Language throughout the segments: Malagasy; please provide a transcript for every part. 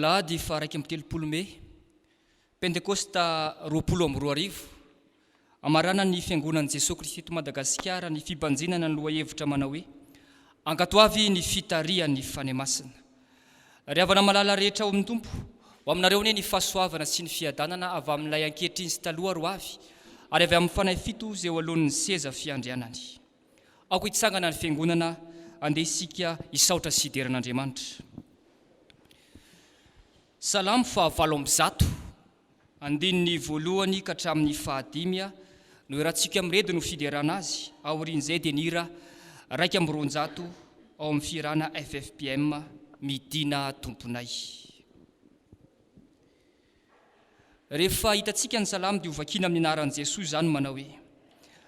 Alahady Fjkm Pentekosta 20 amarana ny fiangonan'i Jesosy Kristy to Madagasikara ny fibanjinana ny lohahevitra manao hoe ankatoavy ny fitarian'ny fanemasina. Riavana malala rehetra ao amin'ny tompo, ho aminareo ny fahasoavana sy ny fiadanana avy amin'ilay ankehitriny sy taloha roavy, ary avy amin'ny fanahy fito izay alohan'ny seza fiandrianany. Aoko hitsangana ny fiangonana andeha isika isaotra sy ideran'Andriamanitra. Salamo 8 andininy voalohany ka hatramin'ny 5 no irantsika miredy no fiderana azy, aorian'izay dia nira 200 ao amin'ny firana Fjkm midina tomponay. Rehefa hitantsika ny salamo dia hovakiana amin'ny anaran'i Jesosy izany manao hoe: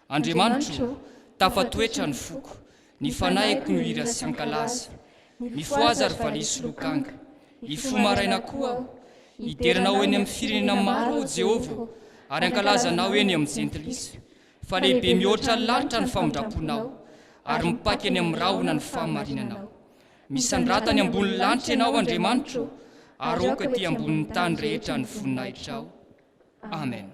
Andriamanitro, tafatoetra ny foko, ny fanahiko no hira sy ankalaza, ny foaza ary valisy lokanga, ny fomaraina koa aho, hideranao eny amin'ny firenena maro ao Jehovah, ary ankalazanao eny amin'ny jentilisa. Fa lehibe mihoatra lanitra ny famindraponao, ary mipaky eny amin'ny rahona ny fahamarinanao. Misandratany ambony lanitra ianao Andriamanitro, ary oka ty ambonin'ny tany rehetra ny voninahitra ao. Amen.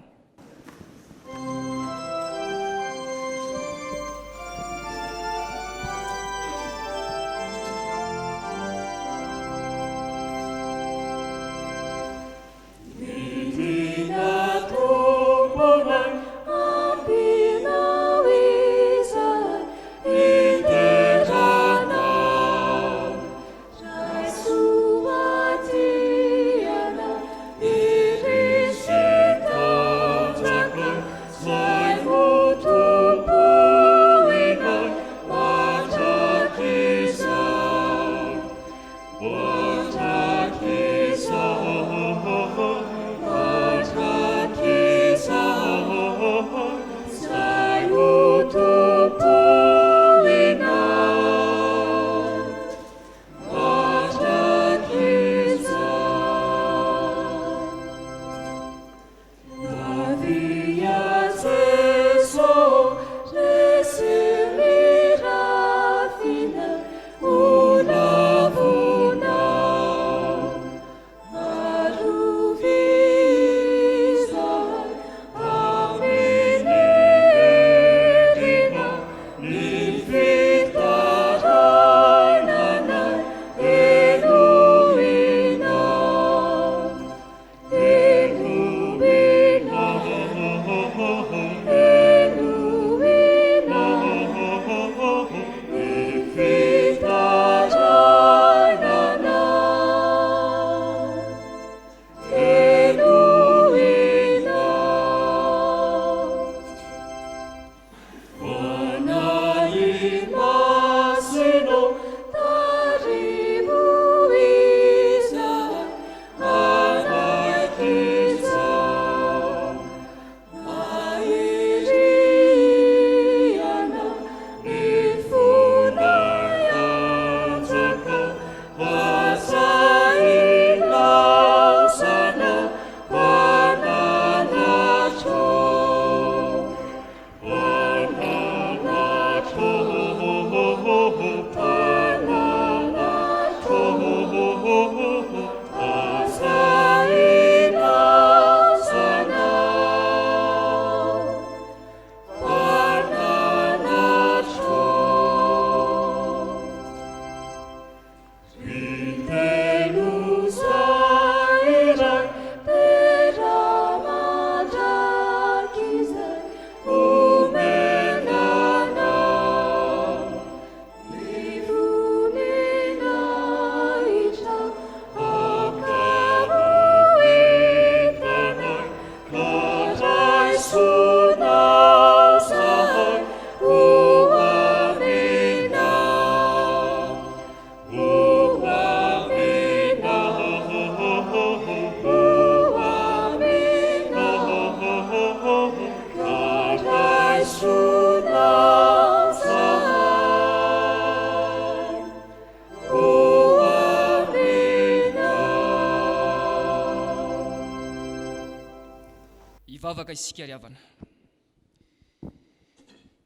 Ivavaka isika riavana.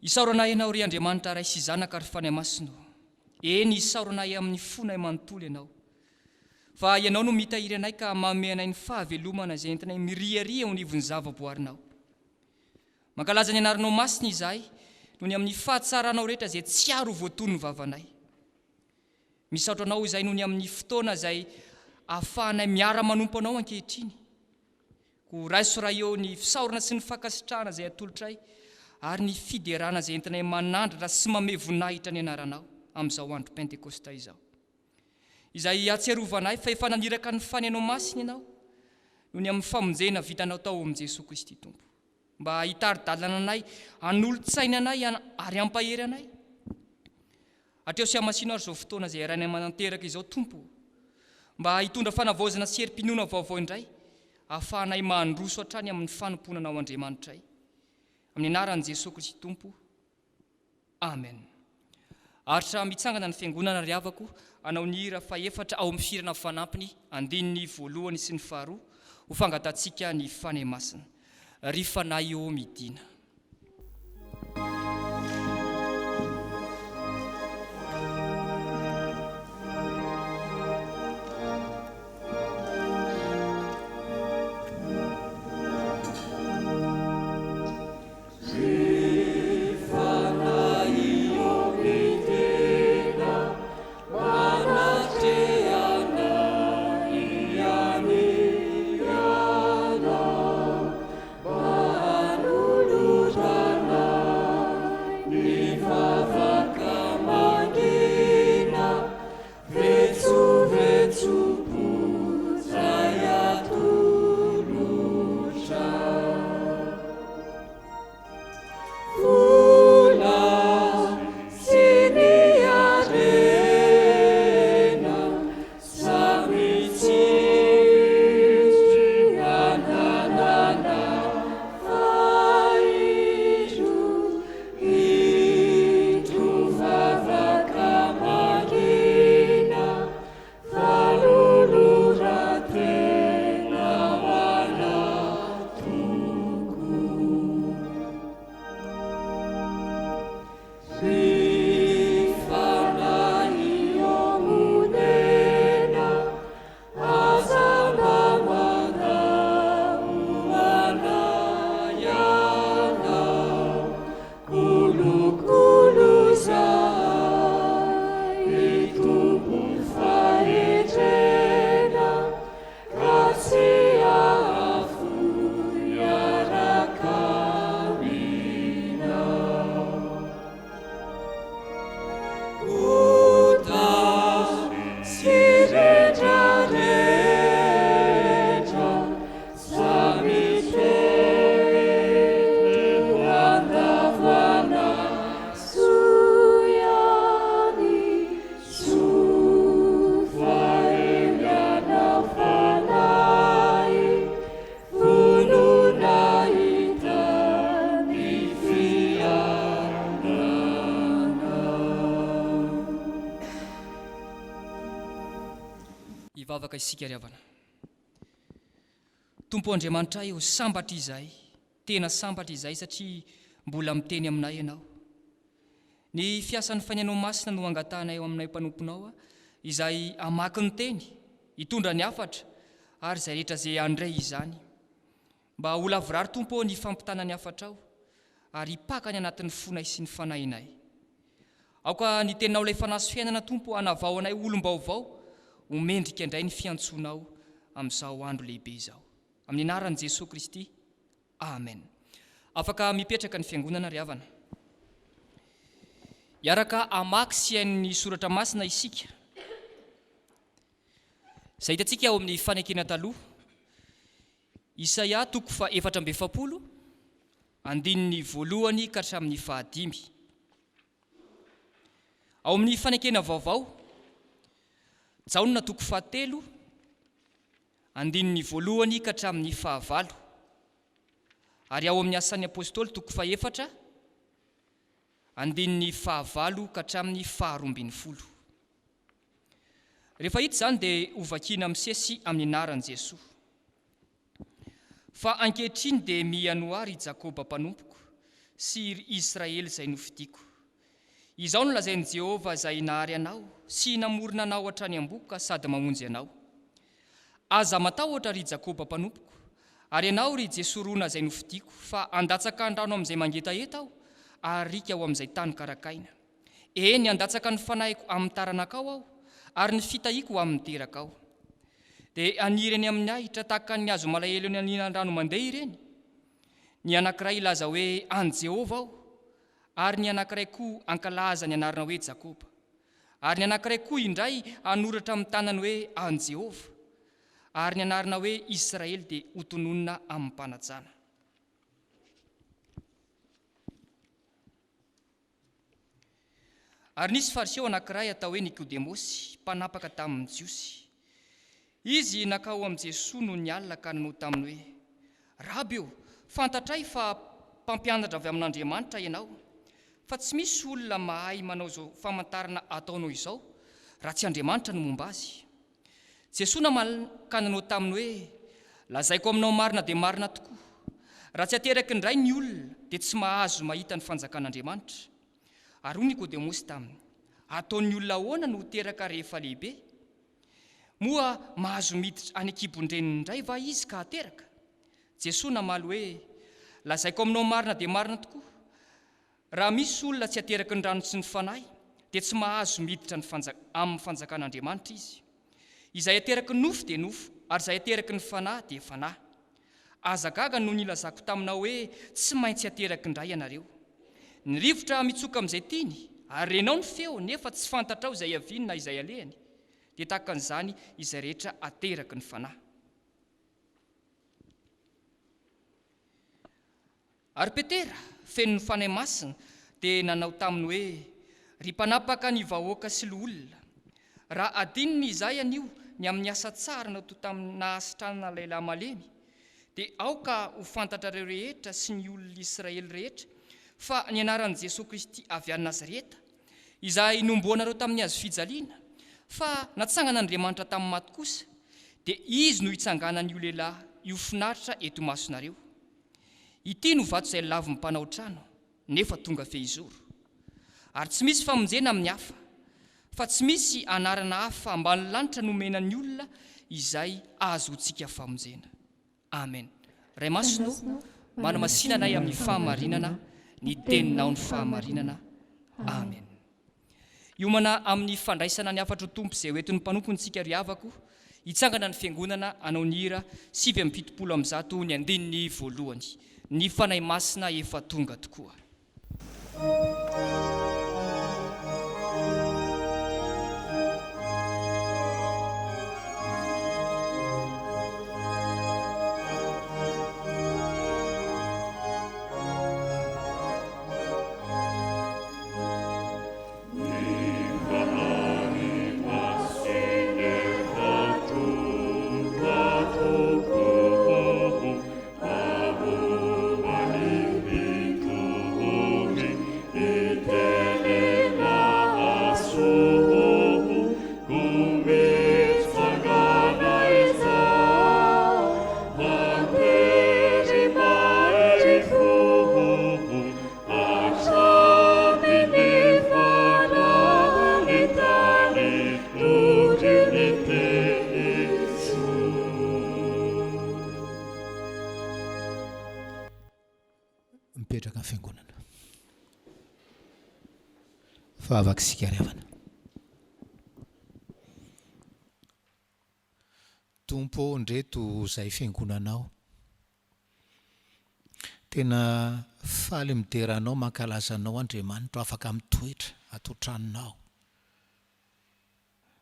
Isaoranay ianao ry Andriamanitra raisy zanaka ary fanahy masino. Eny isaoranay amin'ny fonay manontolo ianao. fa ianao no mitahiry anay ka mameanay ny fahavelomana izay entinay miriaria ho nivon'ny zava-boarinao. Mankalaza ny anaranao masina izahay noho ny amin'ny fahatsaranao rehetra izay tsy aro voatoy ny vavanay. Misaotra anao izay noho ny amin'ny fotoana izay ahafahanay miara-manompo anao ankehitriny. Ko raisoray eo ny fisaorana sy ny fankasitrahana izay atolotray ary ny fiderana izay entinay manandratra sy mame voninahitra ny anaranao amin'izao andro Pentekosta izao. Izay atsiarovanay fa efa naniraka ny fanenao masina ianao noho ny amin'ny famonjena vitanao tao amin'i Jesosy Kristy Tompo. Mba hitari-dalana anay, hanolo-tsaina anay ary hampahery anay. Hatreo sy hamasino ary izao fotoana izay iarainay mananteraka izao Tompo. Mba hitondra fanavaozana sy herim-pinoana vaovao indray, ahafahanay mandroso hatrany amin'ny fanomponanao Andriamanitray. Amin'ny anaran'i Jesosy Kristy Tompo. Amen. Aritra mitsangana ny fiangonana ry havako, anao ny hira faefatra ao amin'ny firana fanampiny, andininy voalohany sy ny faharoa, ho fangatantsika ny fanahy masina. Ry fanahy eo midina. Ivavaka isika ry havana. Tompo Andriamanitray, ho sambatra izahay, tena sambatra izahay satria mbola miteny aminay ianao. Ny fiasan'ny fanenao masina no angatahanay eo aminay mpanomponao, izay amaky ny teny, hitondra ny hafatra, ary izay rehetra izay andray izany. Mba ho lavorary Tompo ny fampitana ny hafatrao, ary hipaka ny anatin'ny fonay sy ny fanahinay. Aoka ny teninao ilay fanaso fiainana Tompo, hanavao anay olom-baovao, homendrika indray ny fiantsonao amin'izao andro lehibe izao. Amin'ny anaran'i Jesosy Kristy. Amen. Afaka mipetraka ny fiangonana ry havana. Iaraka amaky sy hain'ny soratra masina isika. Izay hitantsika ao amin'ny fanekena taloha. Isaia 4:7, andininy voalohany ka hatramin'ny 5. Ao amin'ny fanekena vaovao, Jaona 7, andininy voalohany ka hatramin'ny 9. Ary ao amin'ny asan'ny apôstôly 4, andininy 9 ka hatramin'ny 12. Rehefa hita izany dia hovakina misesy amin'ny anaran'i Jesosy. Fa ankehitriny dia miano ary Jakoba mpanompoko sy Israely izay nofidiako. Izao no lazain'i Jehovah izay nahary anao sy namorona anao hatrany am-boka sady mamonjy anao. aza matahotra ry Jakoba mpanompoko, ary ianao ry jesoroana izay nofidiako, fa andatsaka andrano amin'izay mangetaheta aho, ary rika ao amin'izay tany karakaina. Eny andatsaka ny fanahiko amin'ny taranakao aho, ary ny fitahiako amin'ny teraka aho. Dia anireny amin'ny ahitra tahaka ny azo malahelo ny aninan-drano mandeha ireny. Ny anankiray ilaza hoe an Jehova aho, ary ny anankiray koa ankalaza ny anarana hoe Jakoba, ary ny anankiray koa indray anoratra amin'ny tanany hoe an Jehova, ary ny anarana hoe Israely dia hotononina amin'ny mpanajana. Ary nisy fariseo anankiray atao hoe Nikodemosy, mpanapaka tamin'ny Jiosy. Izy nakao amin'i Jesosy noho ny alina ka nanao taminy hoe: Rabi, fantatray fa mpampianatra avy amin'Andriamanitra ianao, fa tsy misy olona mahay manao izao famantarana ataonao izao raha tsy Andriamanitra no momba azy. Jesosy namaly ka nanao taminy hoe: lazaiko aminao marina dia marina tokoa, raha tsy ateraky indray ny olona dia tsy mahazo mahita ny fanjakan'Andriamanitra. Ary hoy Nikodemosy taminy: ataon'ny olona ahoana no teraka rehefa lehibe? Moa mahazo miditra any an-kibon-dreniny indray va izy ka ateraka? Jesosy namaly hoe: lazaiko aminao marina dia marina tokoa, raha misy olona tsy ateraky ny rano sy ny fanahy dia tsy mahazo miditra amin'ny fanjakan'Andriamanitra izy. Izay ateraky ny nofo dia nofo, ary izay ateraky ny fanahy dia fanahy. Aza gaga no nilazako taminao hoe tsy maintsy ateraky indray ianareo. Ny rivotra mitsoka amin'izay tiany, ary renao ny feo nefa tsy fantatrao izay aviany na izay alehany, dia tahaka an'izany izay rehetra ateraky ny fanahy. Ary Petera, feno ny fanahy masina, dia nanao taminy hoe: ry mpanapaka ny vahoaka sy olona, raha adininy izay anio ny amin'ny asa tsara natao tamin'ny nahasitrana lehilahy malemy, dia aoka ho fantatrareo rehetra sy ny olona Israely rehetra fa ny anaran'i Jesosy Kristy avy any Nazareta, izay nomboanareo tamin'ny hazo fijaliana, fa natsangan'Andriamanitra tamin'ny maty kosa, dia izy no hitsanganan'io lehilahy io finaritra eto masonareo. Ity no vato izay lavin'ny mpanao trano, nefa tonga fehizoro. Ary tsy misy famonjena amin'ny hafa, fa tsy misy anarana hafa ambany lanitra nomenan'ny olona izay ahazoantsika famonjena. Amen. Ray masonao, manamasinanay amin'ny fahamarinana, ny teninao ny fahamarinana. Amen. Iomana amin'ny fandraisana ny afatra tompo izay hoentin'ny mpanompontsika ry havako, hitsangana ny fiangonana anao ny hira 7:70 ny andininy voalohany. Ny fanahy masina efa tonga tokoa. Mipetraka amin'ny fiangonana. Fahavaka isika ry havana. Tompo ndreto izay fiangonanao, tena faly mideranao mankalazanao Andriamanitra afaka mitoetra ato tranonao,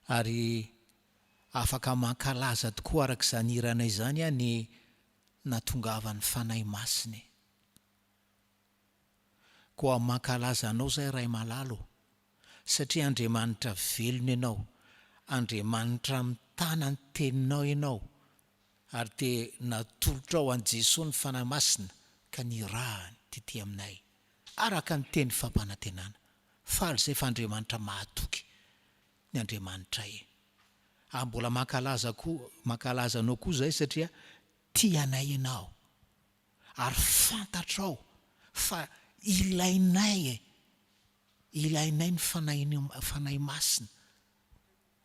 ary afaka mankalaza tokoa araka izany iranay izany ny natongavan'ny fanahy masiny. Koa mankalaza anao zay ray malalo, satria Andriamanitra velona ianao, Andriamanitra mitana ny teninao ianao, ary dia natolotra ao an' Jesosy ny fanahy masina ka nirahany tety aminay araka ny teny fampanantenana. Faly zay fa Andriamanitra mahatoky ny Andriamanitra mbola mankalaza anao koa zay satria tianay ianao, ary fantatrao fa ilainay ny fanahy masina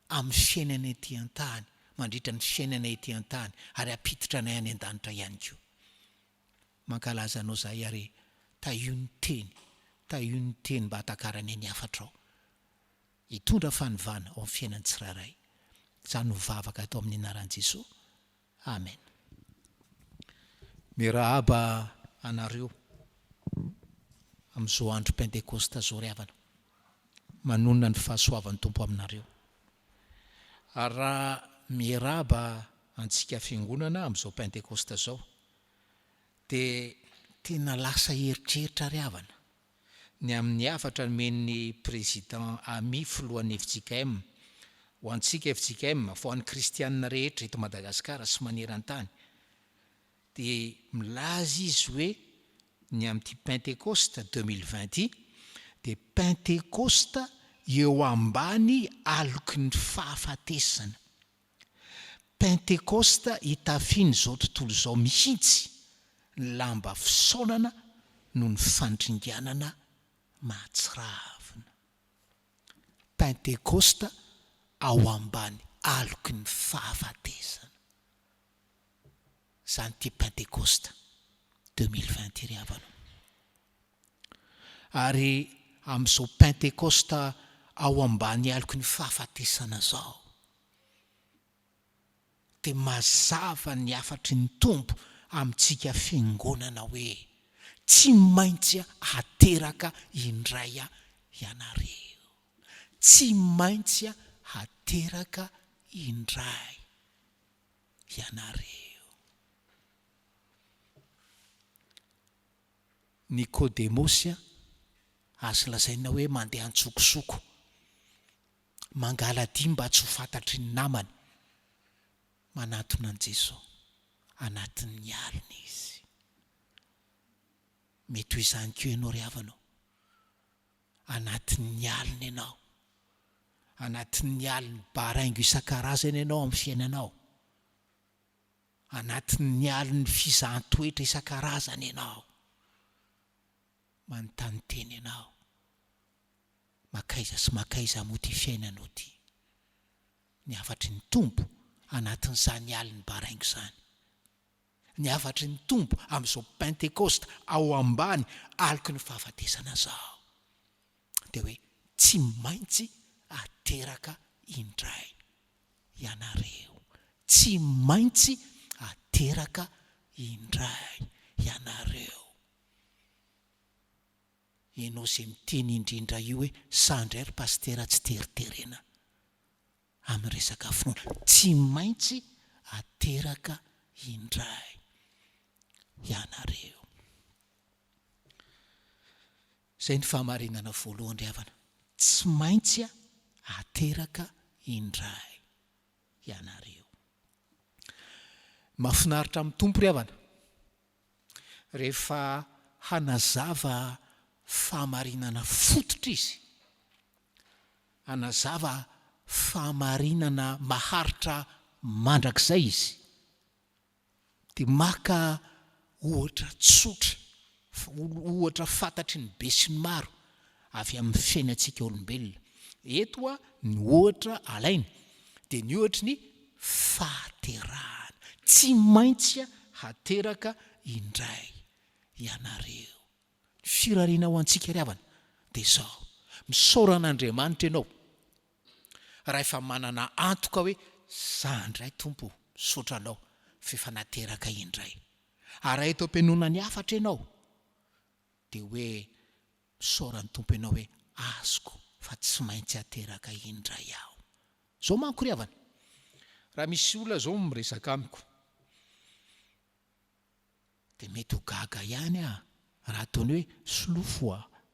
amin'ny fiainana ety an-tany, mandritra ny fiainana ety an-tany ary ampititra anay any an-danitra ihany koa. Mankalaza anao zahay ary taio ny teny mba hatakarany any afatrao. Hitondra fanovana ao amin'ny fiainany tsirairay. Izany no vavaka atao amin'ny anaran'i Jesosy. Amen. Mirahaba anareo amin'izao andro Pentekosta zao ry havana. Manonona ny fahasoavan'ny Tompo aminareo. Ary raha mirahaba antsika fiangonana amin'izao Pentekosta zao, dia tena lasa eritreritra ry havana. Ny amin'ny afatra nomen'ny président Ami filohan'ny Fjkm, ho antsika Fjkm, ho an'ny kristianina rehetra eto Madagasikara sy maneran-tany, dia milaza izy hoe ny amin'ity Pentekosta 2020 dia Pentekosta eo ambany aloky ny fahafatesana. Pentekosta hitafiany izao tontolo izao mihitsy ny lamba fisaonana no ny fandringanana mahatsiravina. Pentekosta ao ambany aloky ny fahafatesana. Zany ty Pentekosta 2020 ry havana. Ary amin'izao Pentekosta ao ambany aloky ny fahafatesana zao, dia mazava ny afatry ny Tompo amintsika fiangonana hoe tsy maintsy hateraka indray ianareo. Tsy maintsy hateraka indray ianareo. Nikodemosy azo lazaina hoe mandeha antsokosoko, mangaladia mba tsy ho fantatry ny namany, manatona an' Jesosy anatin'ny alina izy. Mety ho izany koa ianao ry havanao, anatin'ny alina ianao, anatin'ny alina baraingo isan-karazany ianao amin'ny fiainanao, anatin'ny alina fizahan-toetra isan-karazany ianao, manontany teny ianao, makaiza sy makaiza moa ty fiainanao ty. Ny afatry ny Tompo anatin'izany alina baraingo izany. Ny afatry ny Tompo amin'izao Pentekosta ao ambany aloky ny fahafatesana zao, dia hoe tsy maintsy hateraka indray ianareo. Tsy maintsy hateraka indray ianareo. Ianao izay miteny indrindra io hoe sandray ry pastera tsy teriterena amin'ny resaka finoana. Tsy maintsy hateraka indray ianareo. Izay ny fahamarinana voalohany ry havana. Tsy maintsy hateraka indray ianareo. Mahafinaritra amin'ny Tompo ry havana rehefa hanazava fahamarinana fototra izy, hanazava fahamarinana maharitra mandrakizay izy, dia maka ohatra tsotra, ohatra fantatry ny be sy ny maro avy amin'ny fiainantsika olombelona. Eto ny ohatra alaina dia ny ohatra ny fahaterahana. Tsy maintsy hateraka indray ianareo. Firariana ho antsika ry havana dia izao: misaoran'Andriamanitra ianao raha efa manana antoka hoe zandray Tompo saotranao fefa nateraka indray. Ary raha eto am-pianona ny afatra ianao dia hoe misaoran'ny Tompo ianao hoe azoko fa tsy maintsy hateraka indray aho. Zao manko ry havana, raha misy olona zao miresaka amiko dia mety ho gaga ihany raha ataony hoe solofo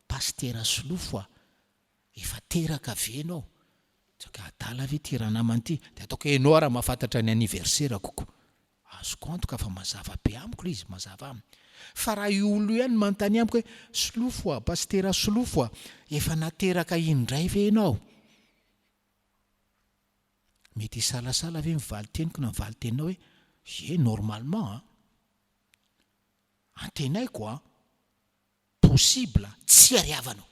pastera solofo efa teraka ve ianao? Tsaka adala ve ty raha namany ty? Dia ataoko ianao raha mahafantatra ny anniversaire koko. Azoko antoka fa mazava be amiko izy, mazava aminy. Fa raha io olo ihany manontany amiko hoe solofo pastera solofo efa nateraka indray ve ianao? Mety salasala ve mivaly teniko na mivaly teninao hoe ye normalement antenaiko possible tsy ariavanao.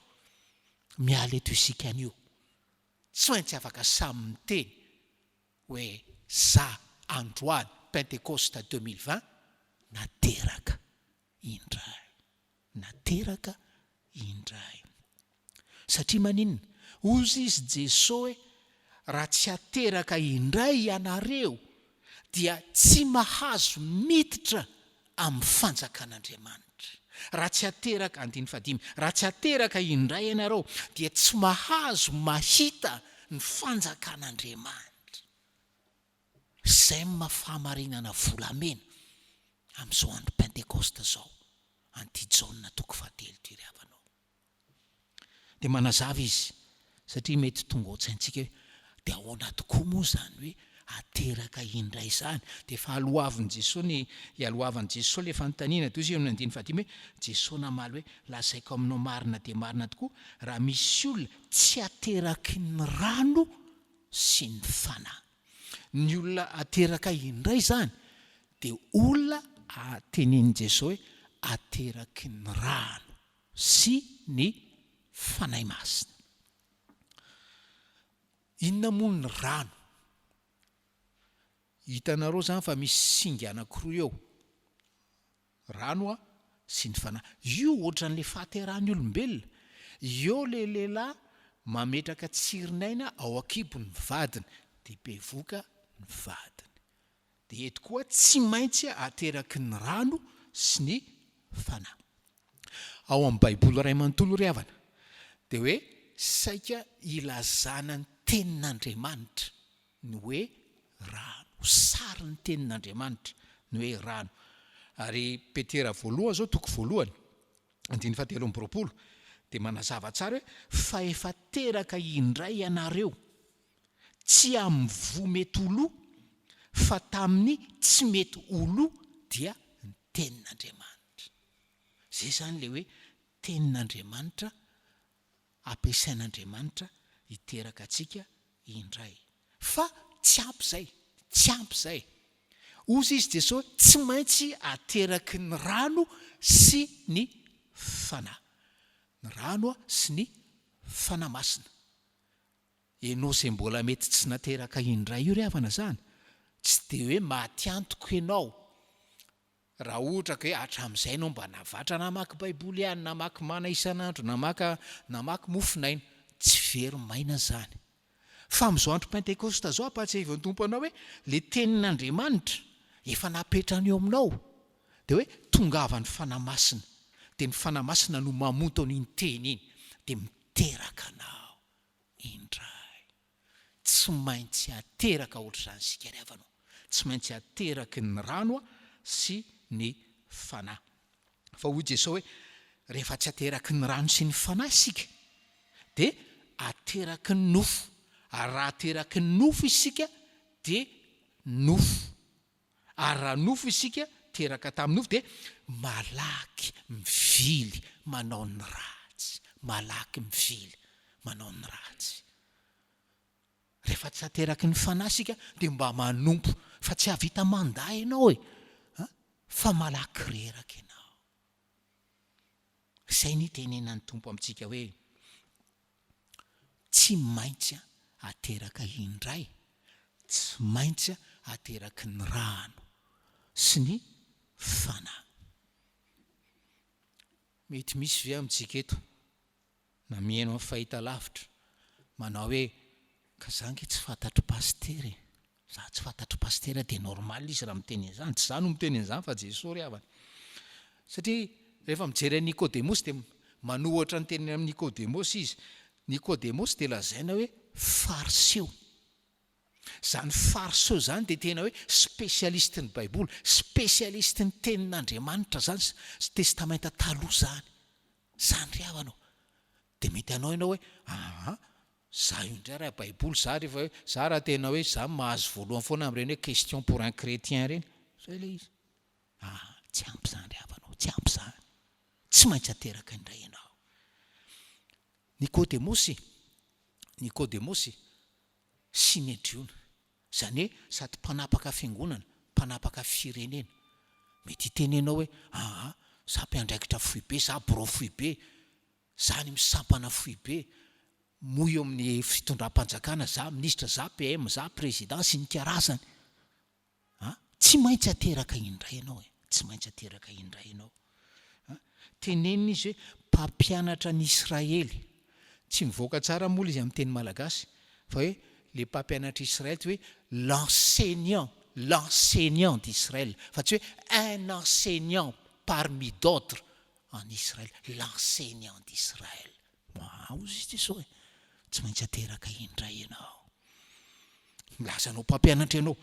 Miala eto isika an'io, tsy maintsy afaka samy miteny hoe za androany Pentekosta 2020 nateraka indray satria maninona ozy izy Jesosy hoe raha tsy ateraka indray ianareo dia tsy mahazo miditra amin'ny fanjakan'Andriamanitra. Raha tsy ateraka raha tsy ateraka indray ianareo dia tsy mahazo mahita ny fanjakan'Andriamanitra. Zay mahafahamarinana volamena amin'izao andro Pentekosta zao, anty Jaona toko 7 ty ry havanao. Dia manazava izy satria mety tonga ao-tsaintsika hoe dia ahoana tokoa moa zany hoe ateraka indray zany. Dia fa alohavan'i Jesosy ialohavan'i Jesosy le fanontaniana toy izy amin'ny 15 hoe Jesosy namaly hoe lazaiko aminao marina dia marina tokoa raha misy olona tsy ateraky ny rano sy ny fanahy. Ny olona ateraka indray zany dia olona atenen'i Jesosy hoe ateraky ny rano sy ny fanahy masina. Inona moa ny rano? Hitanareo zany fa misy singa anankiroa eo, rano sy ny fanahy. Io ohatran'le fahateran'ny olombelona. Eo le lehilahy mametraka tsirinaina ao akibony vadiny dia bevoka ny vadiny. Dia eto koa tsy maintsy ateraky ny rano sy ny fanahy. Ao amin'ny Baiboly Ray Manontolo ry havana dia hoe saika ilazana ny tenin'Andriamanitra ny hoe rano, sary ny tenin'Andriamanitra ny hoe rano. Ary Petera voalohany zao toko voalohany 1:17 dia manazava tsara hoe fa efa teraka indray ianareo tsy amin'ny vo mety oloa fa tamin'ny tsy mety oloa dia ny tenin'Andriamanitra. Zay zany le hoe tenin'Andriamanitra ampiasain'Andriamanitra hiteraka atsika indray. Fa tsy ampy zay. Ozy izy Jesosy tsy maintsy ateraky ny rano sy ny fanahy. Ny rano sy ny fanahy masina. Ianao izay mbola mety tsy nateraka indray io ry havana zany, tsy dia hoe maty antoko ianao. Raha ohatra ka hoe hatramin'izay ianao mba navatra namaky Baiboly ihany, namaky mana isan'andro, namaky mofinaina, tsy very maina zany. Fa amin'izao andro Pentekosta zao ampatsiahivan'ny Tompo anao hoe le tenin'Andriamanitra efa napetrany eo aminao dia hoe tongava ny fanahy masina. Dia ny fanahy masina no mamoto an'iny teny iny dia miteraka anao indray. Tsy maintsy ateraka ohatr'izany sika ry havanao. Tsy maintsy ateraky ny rano sy ny fanahy. Fa hoy Jesosy hoe rehefa tsy ateraky ny rano sy ny fanahy sika dia ateraky ny nofo. Ary raha ateraky ny nofo isika dia nofo. Ary raha nofo isika teraka tamin'ny nofo dia malaky mivily manao ny ratsy. Rehefa tsy ateraky ny fanahy sika dia mba manompo fa tsy havita manday ianao fa malaky reraka ianao. Izay ny tenenan'ny Tompo amintsika hoe tsy maintsy ateraka indray, tsy maintsy ateraky ny rano sy ny fanahy. Mety misy ve amintsika eto na mihaino amin'ny fahitalavitra manao hoe ka zange tsy fantatro pastery, za tsy fantatro pastery dia normal izy raha miteny an'izany. Tsy za no miteny an'izany fa Jesosy ry havana. Satria rehefa mijery an'i Nikôdemosy dia manohatra ny teniny amin'ny Nikôdemosy izy. Nikôdemosy dia lazaina hoe fariseo. Zany fariseo zany dia tena hoe spesialisty ny Baiboly, spesialisty ny tenin'Andriamanitra zany, testamenta taloha zany. Zany ry havanao. Dia mety anao ianao hoe za io indray raha Baiboly za rehefa hoe za raha tena hoe za mahazo voalohany foana amin'ireny hoe question pour un chrétien reny. Zay le izy. Tsy ampy zany ry havanao, tsy ampy zany. Tsy maintsy ateraka indray ianao. Nikôdemosy Synedriona, zany hoe sady mpanapaka fiangonana, mpanapaka firenena. Mety hitenenao hoe za mpiandraikitra foibe, za bro foibe, za ny misampana foibe, moy eo amin'ny fitondram-panjakana, za ministra, za PM, za président sy ny karazany. tsy maintsy ateraka indray ianao tsy maintsy ateraka indray ianao. Tenenina izy hoe mpampianatra ny Israely. Tsy mivoaka tsara mola izy amin'ny teny malagasy fa hoe le mpampianatra Israely hoe l'enseignant d'Israël, fa tsy hoe un enseignant parmi d'autres en Israël, l'enseignant d'Israël. Ozy izy hoe tsy maintsy ateraka indray ianao. Milazanao mpampianatra ianao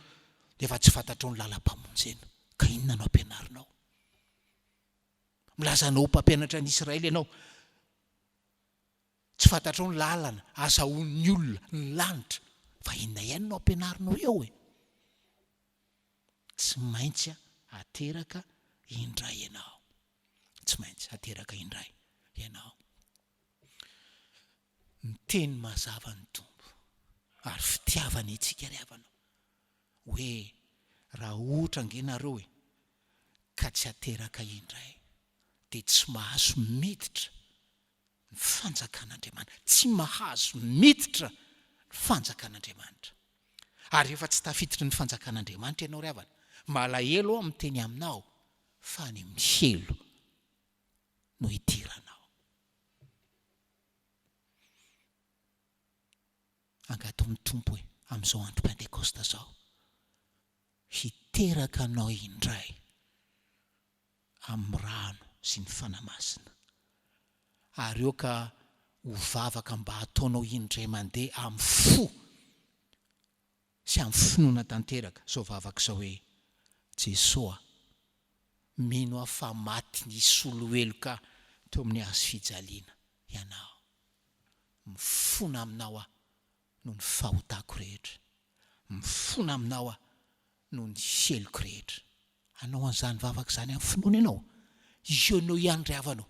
efa tsy fantatrao ny lalam-pamonjena, ka inona no ampianarinao? Milazanao mpampianatra ny Israely ianao, tsy fantatrao ny lalana azahoan'ny olona ny lanitra, fa inona ihany no ampianarinao eo Tsy maintsy ateraka indray ianao. Tsy maintsy ateraka indray ianao. Ny teny mazava ny Tompo ary fitiavana itsika ry havanao hoe raha ohatra angenareo ka tsy ateraka indray dia tsy mahazo miditra ny fanjakan'Andriamanitra, tsy mahazo miditra ny fanjakan'Andriamanitra. Ary efa tsy tafiditra ny fanjakan'Andriamanitra ianao ry havana, malahelo aho miteny aminao fa ny mihelo no hidiranao. Angatony Tompo hoe amin'izao andro Pentekosta zao hiteraka anao indray amin'ny rano sy ny fanamasina, ary eo ka hovavaka mba ataonao indray mandeha amin'ny fo sy amin'ny finoana tanteraka. Zao vavaka izao hoe Jesosy mino aho fa maty nisy oloheloka teo amin'ny hazo fijaliana ianao, mifona aminao aho noho ny fahotako rehetra, mifona aminao aho noho ny heloko rehetra. Anao an'izany vavaka izany amin'ny finoana ianao, ianao ihany ry havanao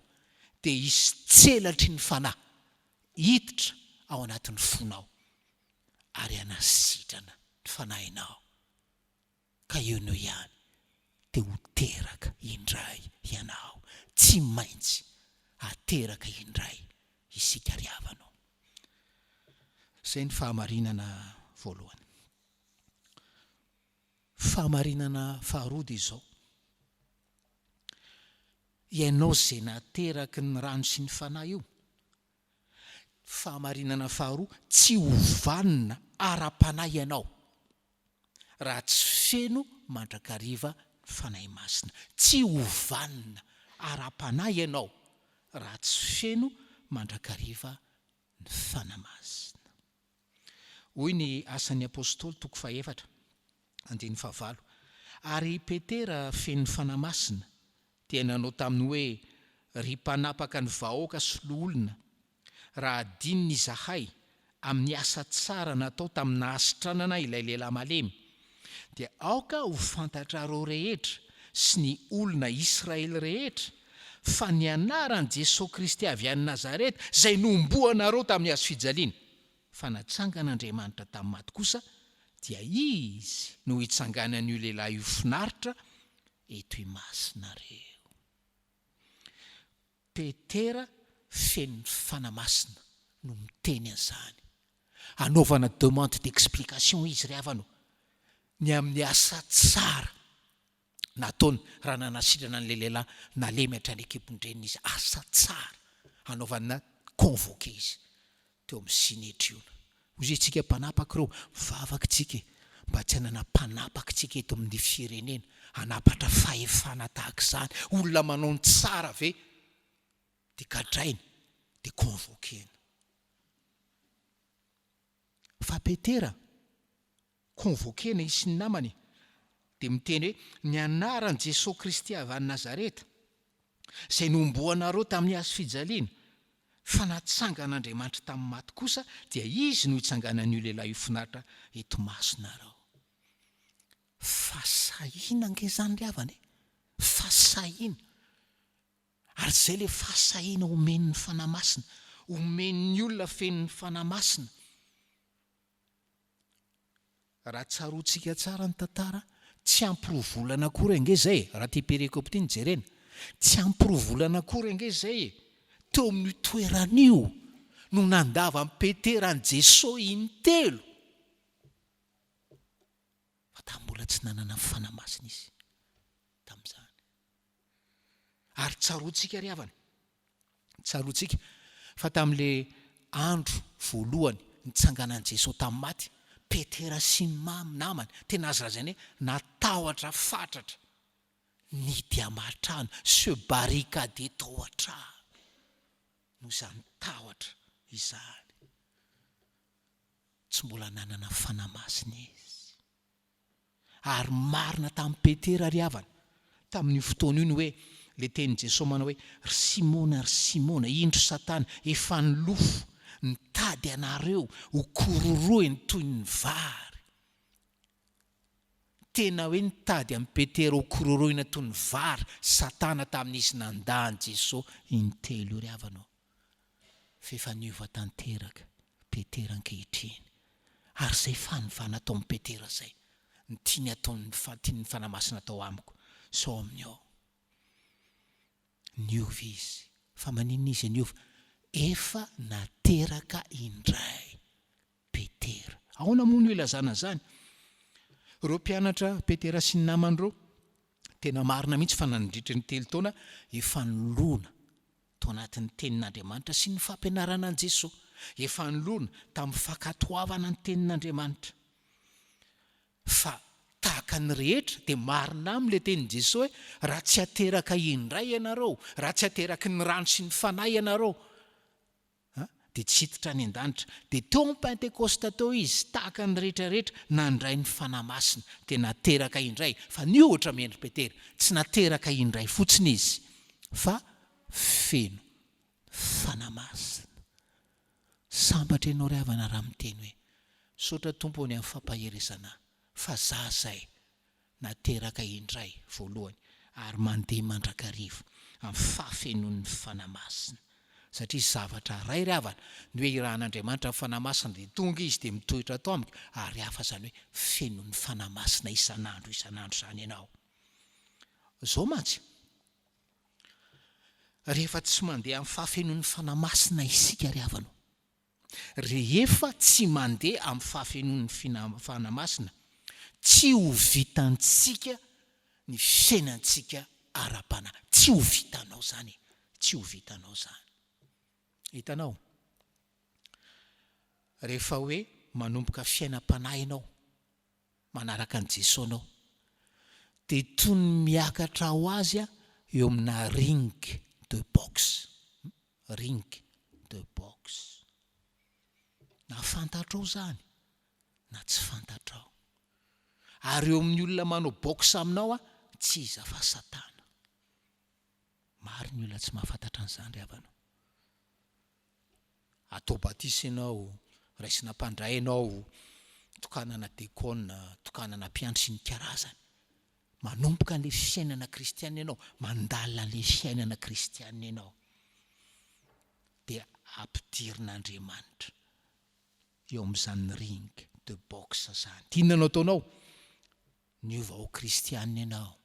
dia hisy tselatry ny fanahy hiditra ao anatin'ny fonao ary hanasitrana ny fanahinao, ka ianao ihany dia ho teraka indray ianao. Tsy maintsy ateraka indray isika ry havanao. Izay ny fahamarinana voalohany. Fahamarinana faharoa dia izao: ianao izay nateraky ny rano sy ny fanahy io, fahamarinana faharoa, tsy hovanona ara-panahy ianao raha tsy feno mandrakariva ny fanahy masina. Tsy hovanona ara-panahy ianao raha tsy feno mandrakariva ny fanahy masina. Hoy ny Asan'ny Apôstôly 4:4-5. Ary Petera feno ny fanahy masina dia nanao taminy hoe ry mpanapaka ny vahoaka sy olona, raha adininy izahay amin'ny asa tsara natao tamin'ny nahasitranana ilay lehilahy malemy, dia aoka ho fantatrareo rehetra sy ny olona Israely rehetra fa ny anaran'i Jesosy Kristy avy any Nazareta izay nomboanareo tamin'ny hazo fijaliana, fa natsangan'Andriamanitra tamin'ny maty kosa, dia izy no hitsanganan'io lehilahy io finaritra eto imasinareo. Petera feno ny fanahy masina no miteny an'izany, anaovana demande d'explication izy ry havanao ny amin'ny asa tsara nataony raha nanasitrana an'ilay lehilahy nalemy hatrany ekipondrenina izy. Asa tsara anaovana convoqué izy teo amin'ny sinetriona. Ozy tsika mpanapaka ireo, mivavaka tsika mba tsy hanana mpanapaka tsika eto amin'ny firenena hanapatra fahefana tahaka izany. Olona manao ny tsara ve dia gadraina dia convoquena. Fa Petera convoquena izy sy ny namany dia miteny hoe ny anaran'i Jesosy Kristy avy any Nazareta izay nomboanareo tamin'ny hazo fijaliana, fa natsangan'Andriamanitra tamin'ny maty kosa, dia izy no hitsanganan'io lehilahy io finaritra eto masonareo. Fasahiana ange izany ry havana, fasahiana. Ary izay ilay fasahiana omen'ny fanahy masina, omen'ny olona feno ny fanahy masina. Raha tsaroantsika tsara ny tantara, tsy amporovolana akory ange izay, raha ty perikopy ty nijerena, tsy amporovolana akory ange izay teo amin'ny toeran'io no nandava ny Petera an' Jesosy intelo. tambola tsy nanana fanamasina izy tamin'izany. Ary tsaroantsika ry havana, tsaroantsika fa tamin'le andro voalohany nitsanganan' Jesosy tamin'ny maty, Petera sy ny namany tena azy razany hoe natahotra fatratra, nidy amatrano, se barricade tao an-trano no izany tahotra izany. Tsy mbola nanana fanamasina izy. Ary marina tamin'ny Petera ry havana, tamin'ny fotoana iny hoe le tenin' Jesosy manao hoe ry Simona, indro Satana, efa nilofo nitady anareo ho kororoheny toy ny vary. Tena hoe nitady amin'ny Petera ho kororohena toy ny vary Satana tamin'izy nandany Jesosy intelo io ry havana. Fefa niova tanteraka Petera ankehitriny. Ary izay fanovana atao amin'ny Petera izay, ny tiany ataony fanamasina atao amiko, sao amin'ny ao. Niova izy, fa maninona izy niova? Efa nateraka indray Petera. Ahoana moa no ilazana zany? Reo mpianatra Petera sy ny namany reo, tena marina mihitsy fa nandritra ny 3 taona efa nolona tao anatin'ny tenin'Andriamanitra sy ny fampianarana an' Jesosy. Efa nolona tamin'ny fankatoavana ny tenin'Andriamanitra. Fa tahaka ny rehetra dia marina amin'ilay tenin' Jesosy hoe raha tsy ateraka indray ianareo, raha tsy ateraka ny rano sy ny fanahy ianareo, dia tsy hiditra any an-danitra. Dia teo amin'ny Pentekosta teo izy, tahaka ny rehetrarehetra nandray ny fanamasina, dia nateraka indray. Fa ny ohatra miendry Petera, tsy nateraka indray fotsiny izy, fa feno fanamasina. Sambatra ianao ry havana raha miteny hoe saotra tompony amin'ny fampaherezana, fa zay nateraka indray voalohany ary mandeha mandrakarivo amin'ny fahafenon'ny fanamasina. Satria zavatra ray ry havana ny hoe irahan'Andriamanitra amin'ny fanamasina dia tonga izy dia mitoetra atao amiko, ary hafa zany hoe fenon'ny fanamasina isan'andro zany ianao. Zao mantsy, rehefa tsy mandeha amin'ny fahafenon'ny fanamasina isika ry havana, rehefa tsy mandeha amin'ny fahafenon'ny fanamasina, tsy ho vitantsika ny fiainantsika ara-panahy. Tsy ho vitanao zany, tsy ho vitanao zany. Hitanao, rehefa hoe manomboka fiainam-panahy ianao, manaraka an' Jesosy anao, dia toy ny miakatra ho azy eo amina ring de boxe. Ring de boxe. Na fantatrao zany, na tsy fantatrao. Ary eo amin'ny olona manao boxe aminao tsy iza fa Satana. Maro ny olona tsy mahafantatra an'izany ry havana. Atao batisy ianao, raisina mpandray ianao, tokanana dekona, tokanana mpiandry sy ny karazany. Manomboka an'ilay fiainana kristianina ianao, mandalina an'ilay fiainana kristianina ianao, dia ampidirin'Andriamanitra eo amin'izany ring de boxe zany. Tinona no ataonao? Niova ho kristianina ianao.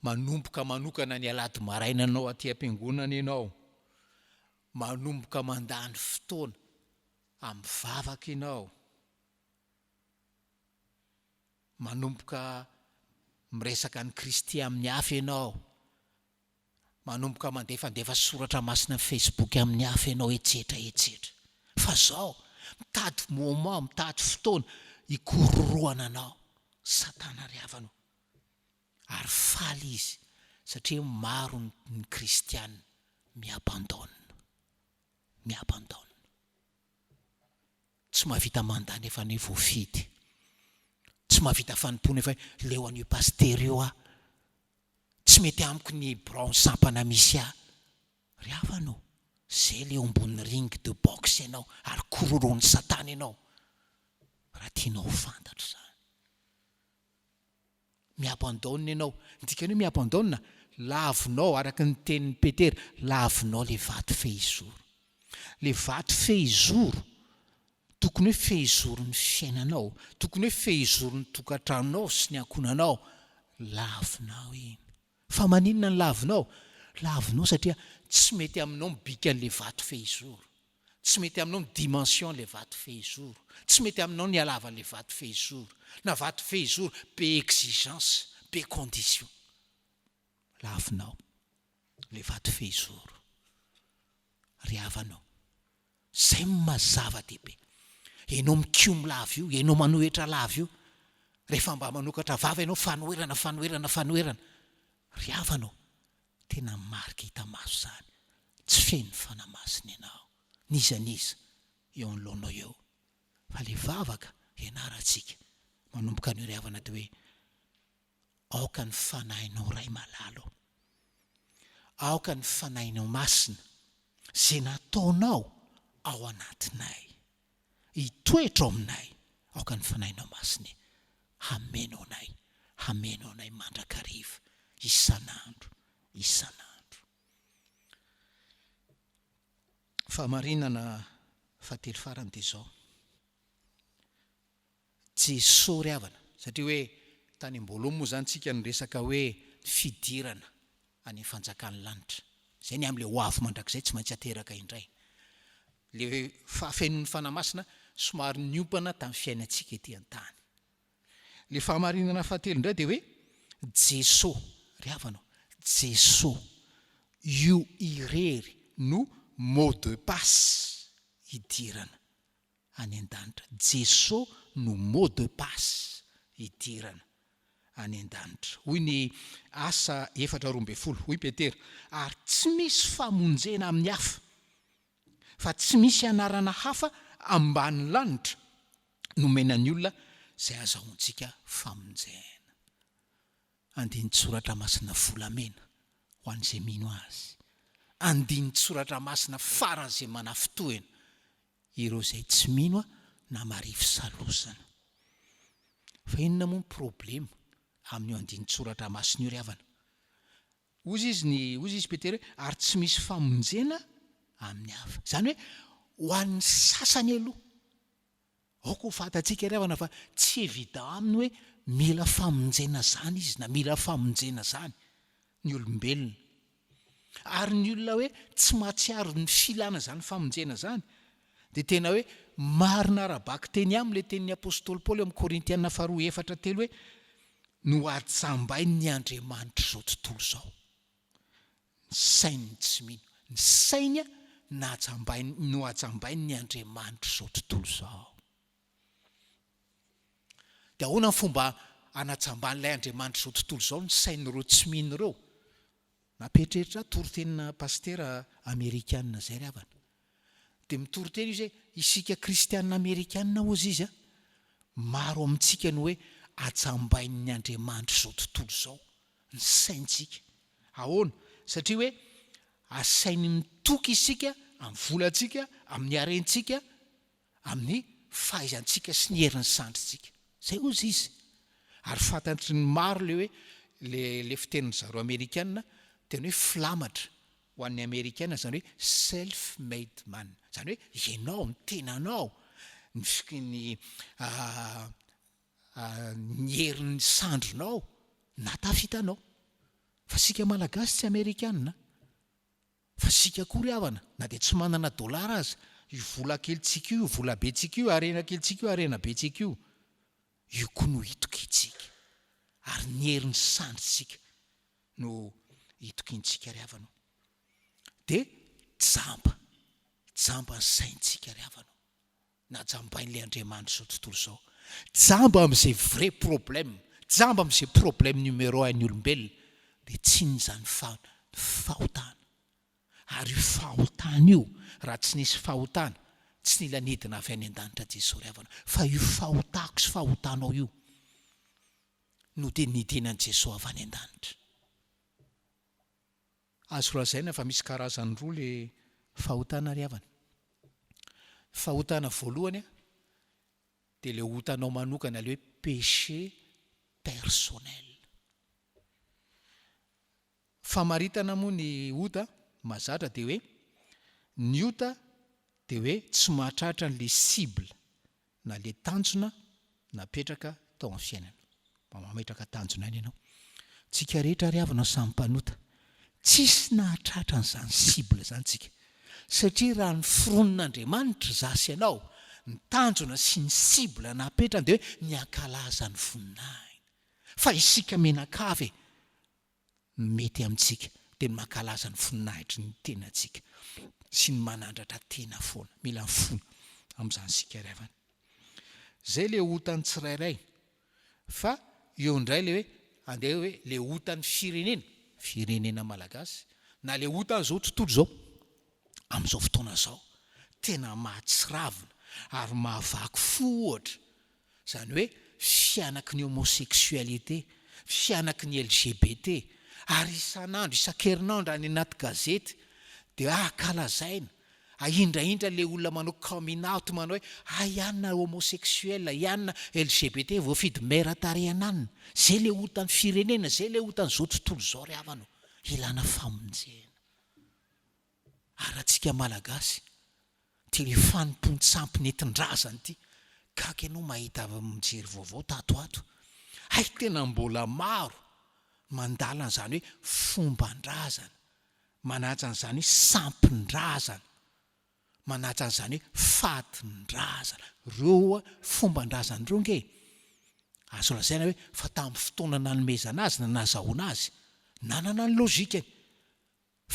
Manomboka manokana ny alahady maraina anao aty am-piangonana ianao. Manomboka mandany fotoana amin'ny vavaka ianao. Manomboka miresaka ny Kristy amin'ny hafa ianao. Manomboka mandefa soratra masina Facebook amin'ny hafa ianao, etsetra. Fa zao mitady moment, mitady fotoana hikororoana anao Satana ry havana. Ary faly izy satria maro ny kristiana miabandona. Tsy mahavita mandany efa ny voafidy. Tsy mahavita fanompona efa leo an'io paster io tsy mety amiko ny brown sampana misy ry havana. Zay leo ambony ring de boxe ianao ary kororoan'ny Satana ianao. Raha tianao fantatra zany. Miabandona ianao, ndikany hoe miabandona, lavinao araka ny tenin'ny Petera, lavinao le vato fehizoro. Le vato fehizoro tokony hoe fehizoro ny fiainanao, tokony hoe fehizoro ny tokantranonao sy ny ankonanao, lavinao iny. Fa maninona ny lavinao? Lavinao satria tsy mety aminao mibika an'le vato fehizoro. tsy mety aminao ny dimension le vato fehizoro, tsy mety aminao ny alava le vato fehizoro, na vato fehizoro be exigence, be condition. Lavinao le vato fehizoro, ry havanao, zay mazava-dehibe. Ianao mikiomy lava io, ianao manohitra lava io, rehefa mba manokatra vava ianao fanoherana, ry havanao, tena marika hita maso zany, tsy feno fanamasina ianao, nizaniza eo anlohanao eo. Fa le vavaka ianarantsika manomboka ny ry havana dia hoe aoka ny fanahinao ray malalo, aoka ny fanahinao masina, zay nataonao ao anatinay, hitoetra ao aminay, aoka ny fanahinao masina, hamenao anay mandrakariva isan'andro. Famarinana fahatelo farany dia zao, Jesosy ry havana, satria hoe tany am-boalohany moa zany tsika ny resaka hoe fidirana any fanjakan'ny lanitra, zay ny amin'le ho avy mandrakizay tsy maintsy ateraka indray. Le fahafenon'ny fanamasina somary niompana tamin'ny fiainantsika ety an-tany. Le fahamarinana fahatelo indray dia hoe Jesosy ry havanao, Jesosy io irery no mot de passe hidirana any an-danitra. Jesosy no mot de passe hidirana any an-danitra. Hoy ny Asa 4:12, hoy Petera, ary tsy misy famonjena amin'ny hafa, fa tsy misy anarana hafa ambany lanitra nomenan'ny olona zay azahoantsika famonjena. Andiny soratra masina volamena ho an'izay mino azy, andiny soratra masina faran'izay manafitohana ireo zay tsy mino na marivo salosana. Fa inona moa ny problema amin'io andiny soratra masina io ry havana? Ozy izy Petera, ary tsy misy famonjena amin'ny hafa, zany hoe ho an'ny sasany aloha. Aoko ho fatatsika ry havana fa tsy évident aminy hoe mila famonjena zany izy, na mila famonjena zany ny olombelona. Ary ny olona hoe tsy mahatsiaro ny filana zany famonjena zany, dia tena hoe marina arabaky teny aminy le tenin'ny apôstôly Paoly amin'ny Korintiana 2:4 hoe no atsambainy ny Andriamanitra zao tontolo zao. Ny sainy tsy mino, ny sainy no atsambainy ny Andriamanitra zao tontolo zao. Dia ahoana ny fomba anatsamban'ilay Andriamanitra zao tontolo zao ny sain'ireo tsy mino ireo? Napetreritra torotenina pastera Amerikanina zay ry havana. Dia mitoroteny izy hoe isika kristianina Amerikanina ozy izy, maro amintsika no hoe atsambain'ny Andriamanitra zao tontolo zao ny saintsika. Ahoana? Satria hoe asainy mitoky isika amin'ny volantsika, amin'ny harentsika, amin'ny fahaizantsika sy ny herin'ny sandritsika. Zay ozy izy. Ary fantatry ny maro le hoe le fitenin'ny zareo Amerikanina tena hoe filamatra ho an'ny Amerikanina, zany hoe self made man, zany hoe ianao ny tenanao ny herin'ny sandronao natafitanao. Fa sika malagasy tsy Amerikanina, fa sika koa ry havana, na dia tsy manana dolara aza, io vola kelitsika io, vola betsika io, arena kelitsika io, arena betsika io, io koa no hitokintsika. Ary ny herin'ny sandritsika no hitokintsika ry havanao. Dia jamba ny saintsika ry havanao, na jambain'ilay Andriamanitra zao tontolo zao. Jamba amin'izay vrai problème, jamba amin'izay problème numéro 1 ny olombelona, dia tsy n'izany fahotana. Ary io fahotana io, raha tsy nisy fahotana, tsy nila nidina avy any an-danitra Jesosy ry havana. Fa io fahotako sy fahotanao io no dia nidinan' Jesosy avy any an-danitra. Azo lazaina fa misy karazany roa le fahotana ry havana. Fahotana voalohany dia le hotanao manokana, le hoe péché personnel. Famaritana moa ny hota mazatra dia hoe ny hota dia hoe tsy mahatratra n'le cible na le tanjona napetraka tao amin'ny fiainana. Mametraka tanjona any ianao. Tsika rehetra ry havana samy mpanota, tsisy nahatratra n'izany cible zany tsika. satria raha ny fironin'Andriamanitra zasy ianao ny tanjona sy ny sibla napetrany dia hoe miankalaza ny voninahiny fa isika menakavy mety amintsika dia ny mankalaza ny voninahitry ny tenantsika sy ny manandratra tena foana mila fona amin'izany sika revana zay le otany tsirairay fa eo indray le hoe andeha hoe le otany firenena malagasy na le otany zao tontolo zao amin'izao fotoana zao tena mahatsiravina ary mahavaky fo ohatra zany hoe fianaky ny homosexualité fianaky ny LGBT ary isan'andro isan-kerinandro any anaty gazety dia akalazaina ahindrahindra le olona manao coming out manao hoe ianona homosexuel ianona LGBT voafidy mera-tarehananina zay le otany firenena zay le otany zao tontolo zao ry havana ilana famonjena ary atsika malagasy ty le fanompon-tsampy netindrazany ity kaky ianao mahita mijery vaovao tatoato hay tena mbola maro mandala an'izany hoe fomban-drazana manaja an'izany hoe sampin-drazana manaja an'izany hoe fatin-drazana reo fomban-drazana reo nge azo lazaina hoe fa tamin'ny fotoana nanomezana azy na nazahoana azy nanana ny lôzikany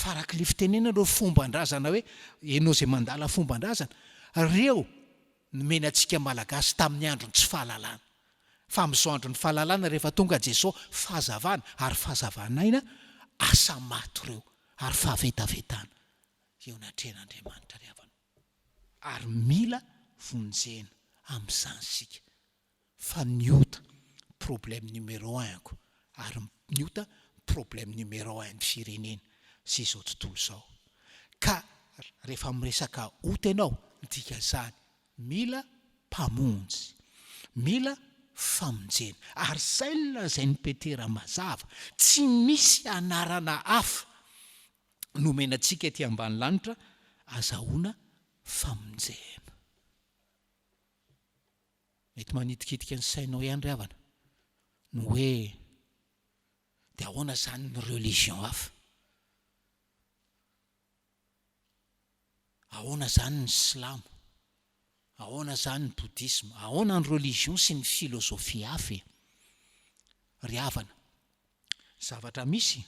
faraky le fitenena reo fomban-drazana hoe enao zay mandala fomban-drazana reo nomena antsika malagasy tamin'ny andro ny tsy fahalalana fa amin'izao andro ny fahalalana rehefa tonga Jesosy fahazavana ary fahazavanaina asa maty reo ary fahavetavetana eo natren'Andriamanitra ry havana ary mila vonjena amin'izany sika fa niota problème numéro 1 ko ary niota problème numéro 1 ny firenena sy izao tontolo zao ka rehefa miresaka ota ianao midika zany mila mpamonjy mila famonjena ary saina zay ny petera mazava tsy misy anarana hafa nomenantsika ety ambany lanitra azahoana famonjena mety manitikitika ny sainao ihany ry havana no hoe dia ahoana zany ny religion hafa ahoana zany ny silamo ahoana zany ny boudisme ahoana ny religion sy ny filosofia hafa ry havana zavatra misy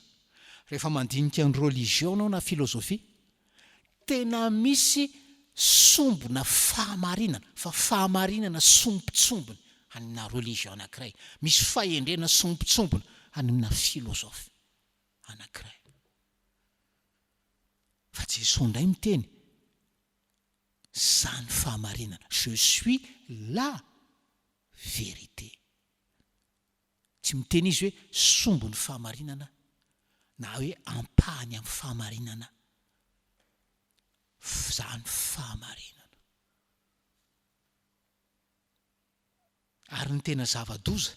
rehefa mandinika ny religion anao na filosofia tena misy sombona fahamarinana fa fahamarinana sombotsombony anina religion anankiray misy fahendrena sombotsombona anina filosofia anankiray fa Jesosy ndray miteny zany fahamarinana je suis la vérité tsy miteny izy hoe sombony fahamarinana na hoe ampahany amin'ny fahamarinana zany fahamarinana ary ny tena zava-doza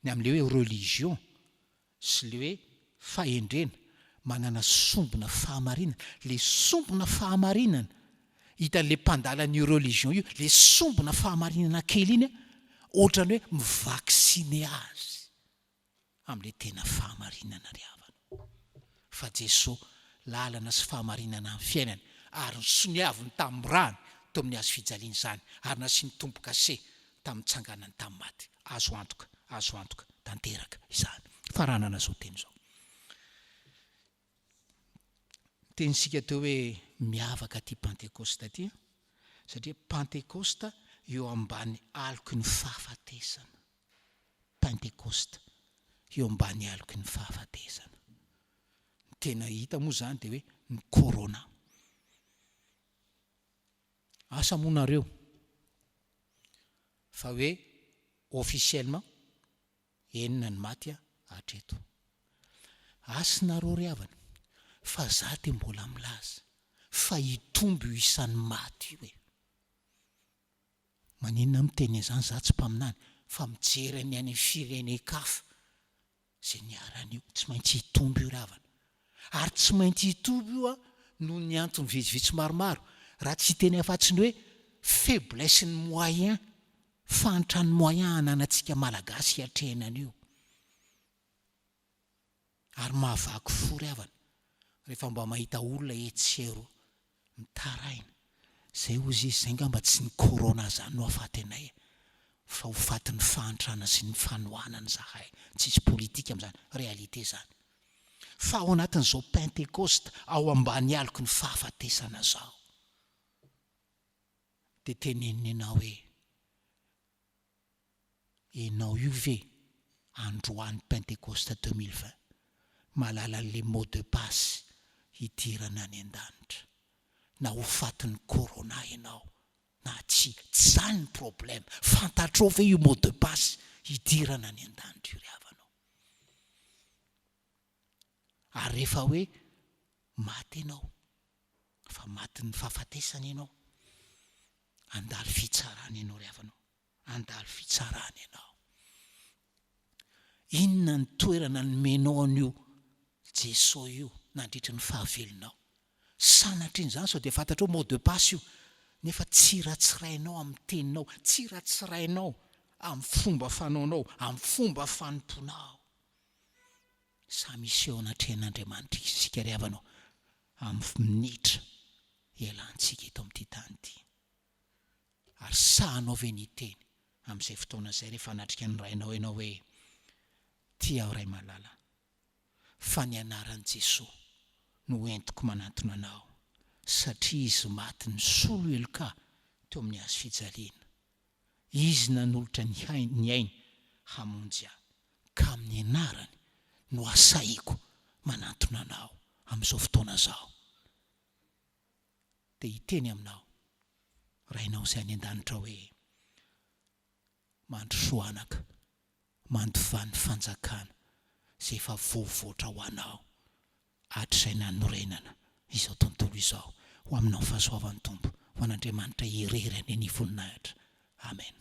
ny amin'le hoe religion sy le hoe fahendrena manana sombona fahamarinana le sombona fahamarinana hitan'le mpandalany religion io le sombona fahamarinana kely iny ohatrany hoe mivaksine azy amin'le tena fahamarinana ry havana fa Jesosy lalana sy fahamarinana amin'ny fiainany ary soniaviny tamin'ny rany to amin'ny azo fijaliana izany ary nasiany tompo-kase tamin'ny tsanganany tamin'ny maty azo antoka tanteraka izany faranana zao teny zao tenysika teo hoe miavaka ty Pentekosta ty satria Pentekosta eo ambany aloky ny fahafatesana Pentekosta eo ambany aloky ny fahafatesana tena hita moa zany de hoe ny corona asa monareo fa hoe officiellement enina ny maty hatreto asinareo ry havana fa za te mbola milaza fa hitombo io isan'ny maty io e maninona miteny zany za tsy mpaminany fa mijery ny any firenen-kafa zay niaran'io tsy maintsy hitombo io ry havana ary tsy maintsy hitombo io noho ny antony vitsivitsy maromaro raha tsy teny afatsiny hoe faiblesse ny moyen fantrany moyen ananantsika malagasy hiatrehanan'io ary mahavaky fo ry havana rehefa mba mahita olona etsero mitaraina. Zay ozy izy zay ngamba tsy ny korona zany no afatenay, fa ho fatin'ny fahantrana sy ny fanohanana zahay. Tsisy politika am'zany, réalité zany. Fa ao anatin'izao Pentekosta, ao ambany aloko ny fahafatesana zao. De teneniny ianao hoe, ianao io ve androany Pentekosta 2020 malala le mot de passe hidirana any an-danitra, na ho fatin'ny corona ianao na tsy zany ny problème. Fantatrao ve io mot de passe hidirana any an-danitra io ry havanao? Ary rehefa hoe maty ianao, fa maty ny fahafatesana ianao, andalo fitsarana ianao ry havanao, andalo fitsarana ianao. Inona ny toerana nomenao an'io Jesosy io nandritra ny fahavelonao? Sanatry iny zany sao de fantatrao mot de passe io, nefa tsy ratsirainao amin'ny teninao, tsy ratsirainao amin'ny fomba fanaonao, amin'ny fomba fanomponao. Samy iseho anatrehan'Andriamanitra isika ry havanao amin'ny minitra ialantsika eto amin'ity tany ity. Ary sahanao ve ny teny amin'izay fotoana izay rehefa natrika ny rainao ianao hoe tia aho ray malala, fa ny anaran'i Jesosy no entiko manantona anao, satria izy maty ny solo eloka teo amin'ny hazo fijaliana. Izy nanolotra ny ainy hamonjy aho, ka amin'ny anarany no asaiko manantona anao amin'izao fotoana zao. De hiteny aminao rainao izay any an-danitra hoe mandrosoanaka, mandovany fanjakana zay efa voavoatra ho anao hatrizay nanorenana izao tontolo izao. Ho aminao fahasoavan'ny Tompo, ho an'Andriamanitra hirerany ny voninahitra. Amen.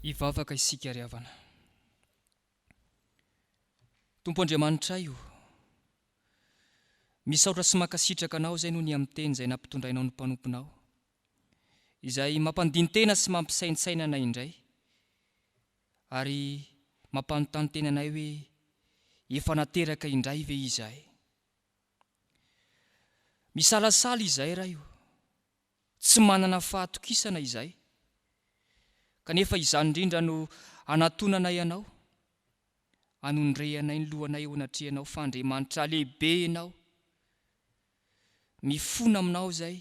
Hivavaka isika ry havana. Tompo Andriamanitra io, misaotra sy mankasitraka anao zay noho ny amin'ny teny izay nampitondrainao ny mpanomponao, izay mampandin-tena sy mampisaintsaina anay indray, ary mampanontany tena anay hoe efa nateraka indray ve izahay. Misalasala izahay raha io, tsy manana fahatokisana izahay, kanefa izany indrindra no anatonanay ianao, anondreanay ny lohanay eo anatrehanao, fa Andriamanitra lehibe ianao, mifona aminao zay,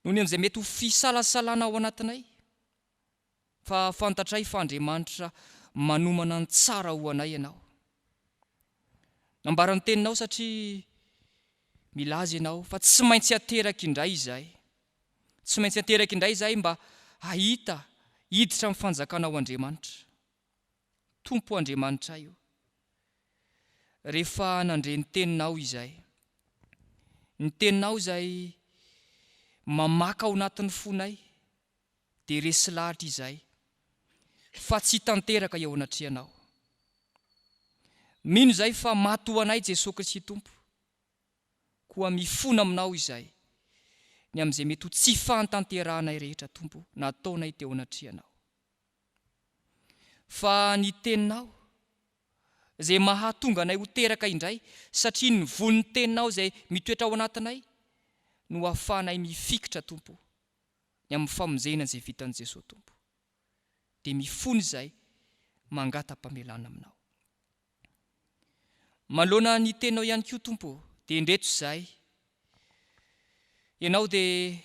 noho ny amin'izay mety ho fisalasalana ao anatinay, fa fantatray fa Andriamanitra manomana ny tsara ho anay ianao. Nambarany teninao satria milaza ianao fa tsy maintsy ateraka indray izahay, tsy maintsy ateraka indray izahay mba hahita hiditra amin'ny fanjakanao Andriamanitra. Tompo Andriamanitra io, rehefa nandre ny teninao izahay, ny teninao izay mamaka ao anatin'ny fonay, de resy lahatra izahay, fa tsy tanteraka eo anatrehanao. Mino izay fa maty ho anay Jesosy Kristy Tompo, koa mifona aminao izahay, ny amin'izay mety ho tsy fahantanterahanay rehetra Tompo, nataonay teo anatrehanao. Fa ny teninao izay mahatonga anay ho teraka indray, satria ny volon'ny teninao izay mitoetra ao anatinay no ahafahanay mifikitra Tompo, ny amin'ny famonjena izay vitan'i Jesosy Tompo. Dia mifony izay mangata-pamelana aminao. Manoloana ny tenao ihany koa Tompo, dia indreto izay, ianao dia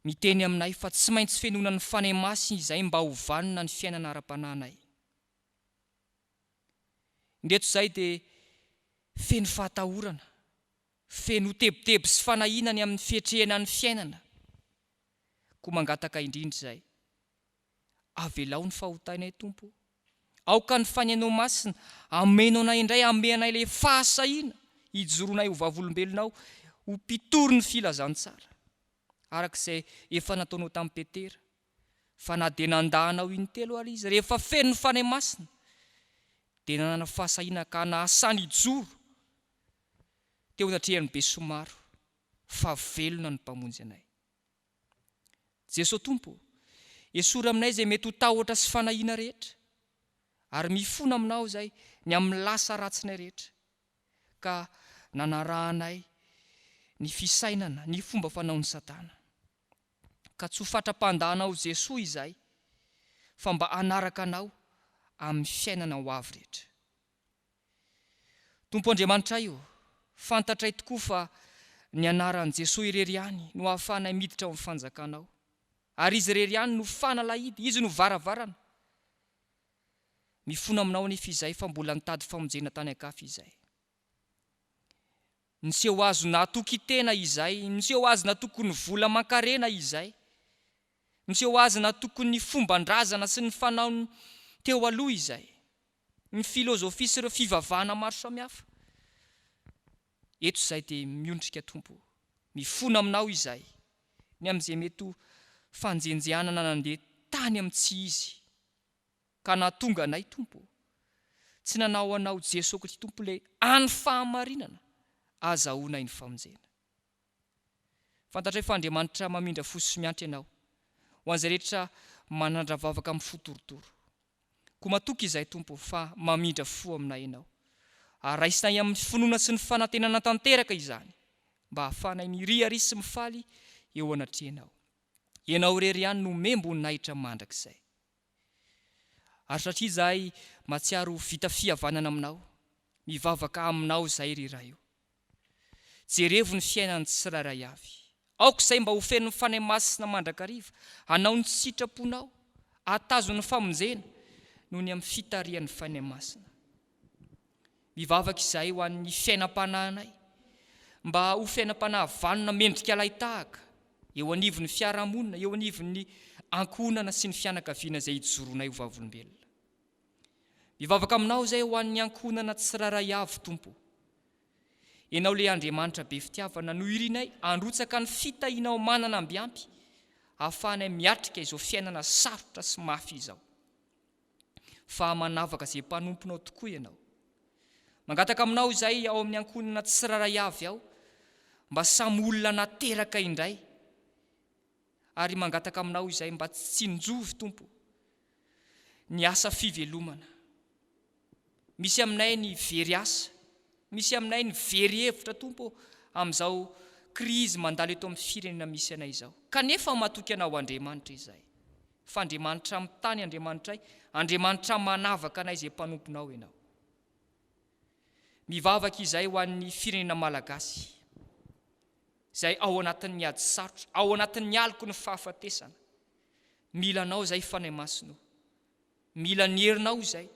miteny aminay fa tsy maintsy fenona ny fanahy masina izay mba hovanona ny fiainana ara-pananay. Indreto izay dia feno fahatahorana, feno tebotebo sy fanahinany amin'ny fiatrehana ny fiainana. Koa mangataka indrindra izay, avelao ny fahotainay Tompo. Aoka ny fanianao masina, amenao anay indray, amenay ilay fahasahiana, hijoronay ho vavolombelonao, ho mpitory ny filazantsara. Arak'izay efa nataonao tamin'ny Petera, fa na dia nandahanao intelo ary izy, rehefa feno ny fanahy masina, dia nanana fahasahiana ka nahasany hijoro teo anatrehany be somaro, fa velona ny mpamonjy anay. Jesosy Tompo, esory aminay izay mety ho tahotra sy fanahiana rehetra, ary mifona aminao izay ny amin'ny lasa ratsinay rehetra, ka nanarahanay ny fisainana, ny fomba fanaon'ny Satana. Ka tsy ho fatra-pandahanao Jesosy izay, fa mba anaraka anao amin'ny fiainana ho avy rehetra. Tompo Andriamanitra io, fantatray tokoa fa ny anaran'i Jesosy irery ihany no ahafahanay miditra amin'ny fanjakanao. Ary izy irery ihany no fanalahidy, izy no varavarana. Mifona aminao anefa izay fa mbola nitady famonjena tany ankafa izay. Niseho azo natoky tena izay, niseho azo natoky ny vola mankarena izay, niseho azo natoky ny fomban-drazana sy ny fanaony teo aloha izay, ny filozofia sy ireo fivavahana maro samihafa. Eto izay dia miondrika Tompo, mifona aminao izay, ny amin'izay mety ho fanjenjehanana nandeha tany amin'ny tsy izy, ka nahatonga anay Tompo, tsy nanao anao Jesosy Kristy Tompo ilay any fahamarinana, azahoana ny famonjena. Fantatray fa Andriamanitra mamindra fo sy miantra ianao, ho an'izay rehetra manandravavaka amin'ny fotorotoro. Koa matoky izay Tompo fa mamindra fo aminay ianao, araisinay amin'ny finoana sy ny fanantenana tanteraka izany, mba hahafahanay miriary sy mifaly eo anatrehanao. Ianao irery ihany no memboninaitra mandrakizay. Ary satria izahay matsiaro vita fihavanana aminao, mivavaka aminao izay riraha io. Jerevo ny fiainany tsirairay avy. Aoka izay mba ho feno ny fanahy masina mandrakariva, hanao ny sitraponao, atazo ny famonjena, noho ny amin'ny fitarian'ny fanahy masina. Mivavaka izay ho an'ny fiainam-panahinay, mba ho fiainam-panahavanana mendrika alaitahaka, eo anivon'ny fiarahamonina, eo anivon'ny ankonana sy ny fianakaviana izay hijoronay ho vavolombelona. Mivavaka aminao izay ho an'ny ankonana tsirairay avy Tompo. Ianao ilay Andriamanitra be fitiavana no irinay androtsaka ny fitahinao manana ambiampy, ahafahanay miatrika izao fiainana sarotra sy mafy izao. Fa manavaka izay mpanomponao tokoa ianao. Mangataka aminao izay ao amin'ny ankonana tsirairay avy ao, mba samy olona nateraka indray, ary mangataka aminao izay mba tsy tsinjovy Tompo ny asa fivelomana. Misy aminay ny very asa, misy aminay ny very hevitra Tompo amin'izao krizy mandalo eto amin'ny firenena misy anay izao. Kanefa matoky anao Andriamanitra izay. Fa Andriamanitra amin'ny tany Andriamanitray, Andriamanitra manavaka anay izay mpanomponao ianao. Mivavaka izay ho an'ny firenena malagasy, izay ao anatin'ny ady sarotra, ao anatin'ny aloko ny fahafatesana. Mila anao izay fanahy masina, mila ny herinao izay,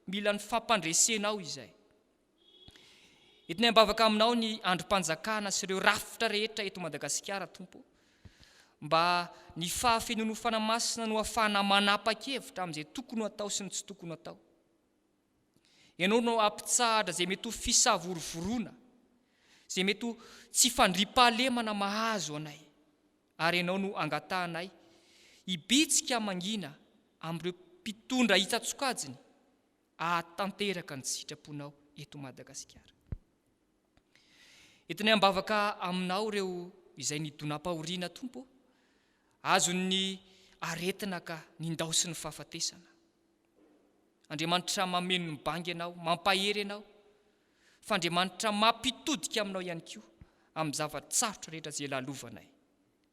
mila ny fampandresenao izay. Etinay mbavaka aminao ny androm-panjakana sy ireo rafitra rehetra eto Madagasikara Tompo, mba ny fahafenonofana masina no ahafahana manapa-kevitra amin'izay tokony atao sy ny tsy tokony atao. Ianao no ampitsahatra izay mety ho fisavorovoroana, izay mety ho tsy fandriam-pahalemana mahazo anay, ary ianao no angatahanay hibitsika mangina amin'ireo mpitondra hitsatsonkajiny, ahatanteraka ny sitraponao eto Madagasikara. Etinay ambavaka aminao ireo izay nidonam-pahoriana Tompo, azony aretina ka nindao sy ny fahafatesana. Andriamanitra mameno ny bangy ianao, mampahery ianao, fa Andriamanitra mampitodika aminao ihany koa amin'ny zavatsarotra rehetra izay lalovanay.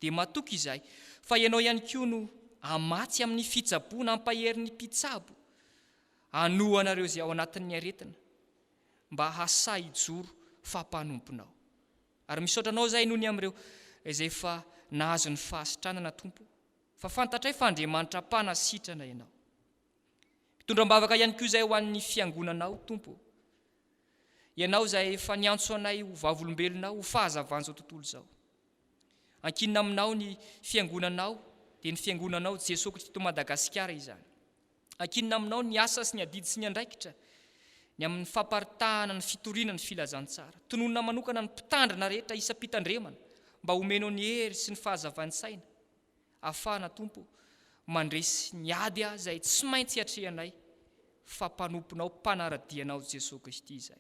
dia matoky izay fa ianao ihany koa no amatsy amin'ny fitsaboana ampaherin'ny mpitsabo, anohanareo izay ao anatin'ny aretina mba hasa hijoro fampanomponao. Ary misaotranao zay nohony amin'ireo izay fa nahazo ny fahasitranana Tompo, fa fantatray fa Andriamanitra mpanasitrana ianao. Mitondram-bavaka ihany koa izay ho an'ny fiangonanao Tompo, ianao izay efa niantso anay ho vavolombelonao ho fahazavan'izao tontolo izao. Ankinina aminao ny fiangonanao dia ny fiangonanao Jesosy Kristy to Madagasikara izany. Ankinina aminao ny asa sy ny adidy sy ny andraikitra ny amin'ny famparitahana ny fitoriana ny filazantsara. Tononona manokana ny mpitandrina rehetra isam-pitandremana mba homenao ny hery sy ny fahazavany-saina. Ahafahana Tompo mandresy ny ady izay tsy maintsy hatrehanay fa mpanomponao mpanaradianao Jesosy Kristy izay.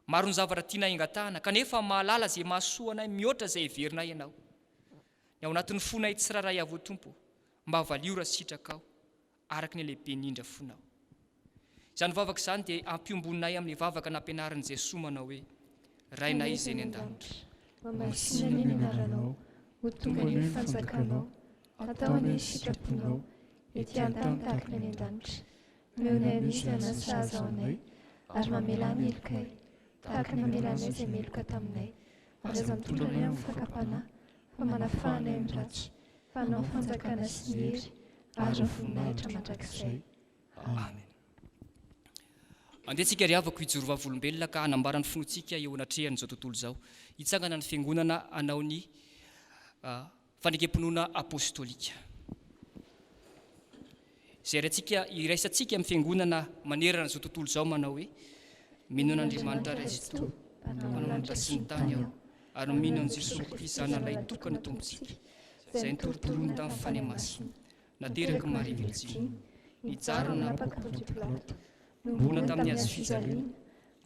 Maro ny zavatra tiana ingatahana kanefa mahalala izay mahasoa anay mihoatra izay heverinay ianao. Ny ao anatin'ny fonay tsiraray avy Tompo mba valiora sitrakao araka ny lehibe indrindra fonao. Izany vavaka izany dia ampiombonay amin'ny vavaka nampianarin'i Jesosy manao hoe rainay izay ny an-danitra. Mamasina ny anaranao, ho tonga ny fanjakanao, atao any sitraponao, ety an-tany tahaka ny an-danitra. Meonay anisy anasaza ao anay, ary mamela ny elokay, tahaka ny mamelanay izay meloka taminay. Ary aza mitondra anay amin'ny fakapana, fa manafahanay amin'ny ratsy, fa anao fanjakana sy ny hery, ary ny voninahitra mandrakizay. Amen. Andehantsika ry havako hijoro vavolombelona ka hanambarany finoantsika eo anatrehan'izao tontolo izao. Hitsangana ny fiangonana anao ny fanekam-pinoana apôstôlika. Izay iraisantsika amin'ny fiangonana manerana izao tontolo izao manao hoe mino an'Andriamanitra Kristy mpanolotra sy ny tany aho, ary mino an'i Jesosy Kristy zanalay tokana tompontsika, izay nitorotorony tamin'ny fany masina, nateraka Maria Virjiny, nijarona nombona tamin'ny hazo fijaliana,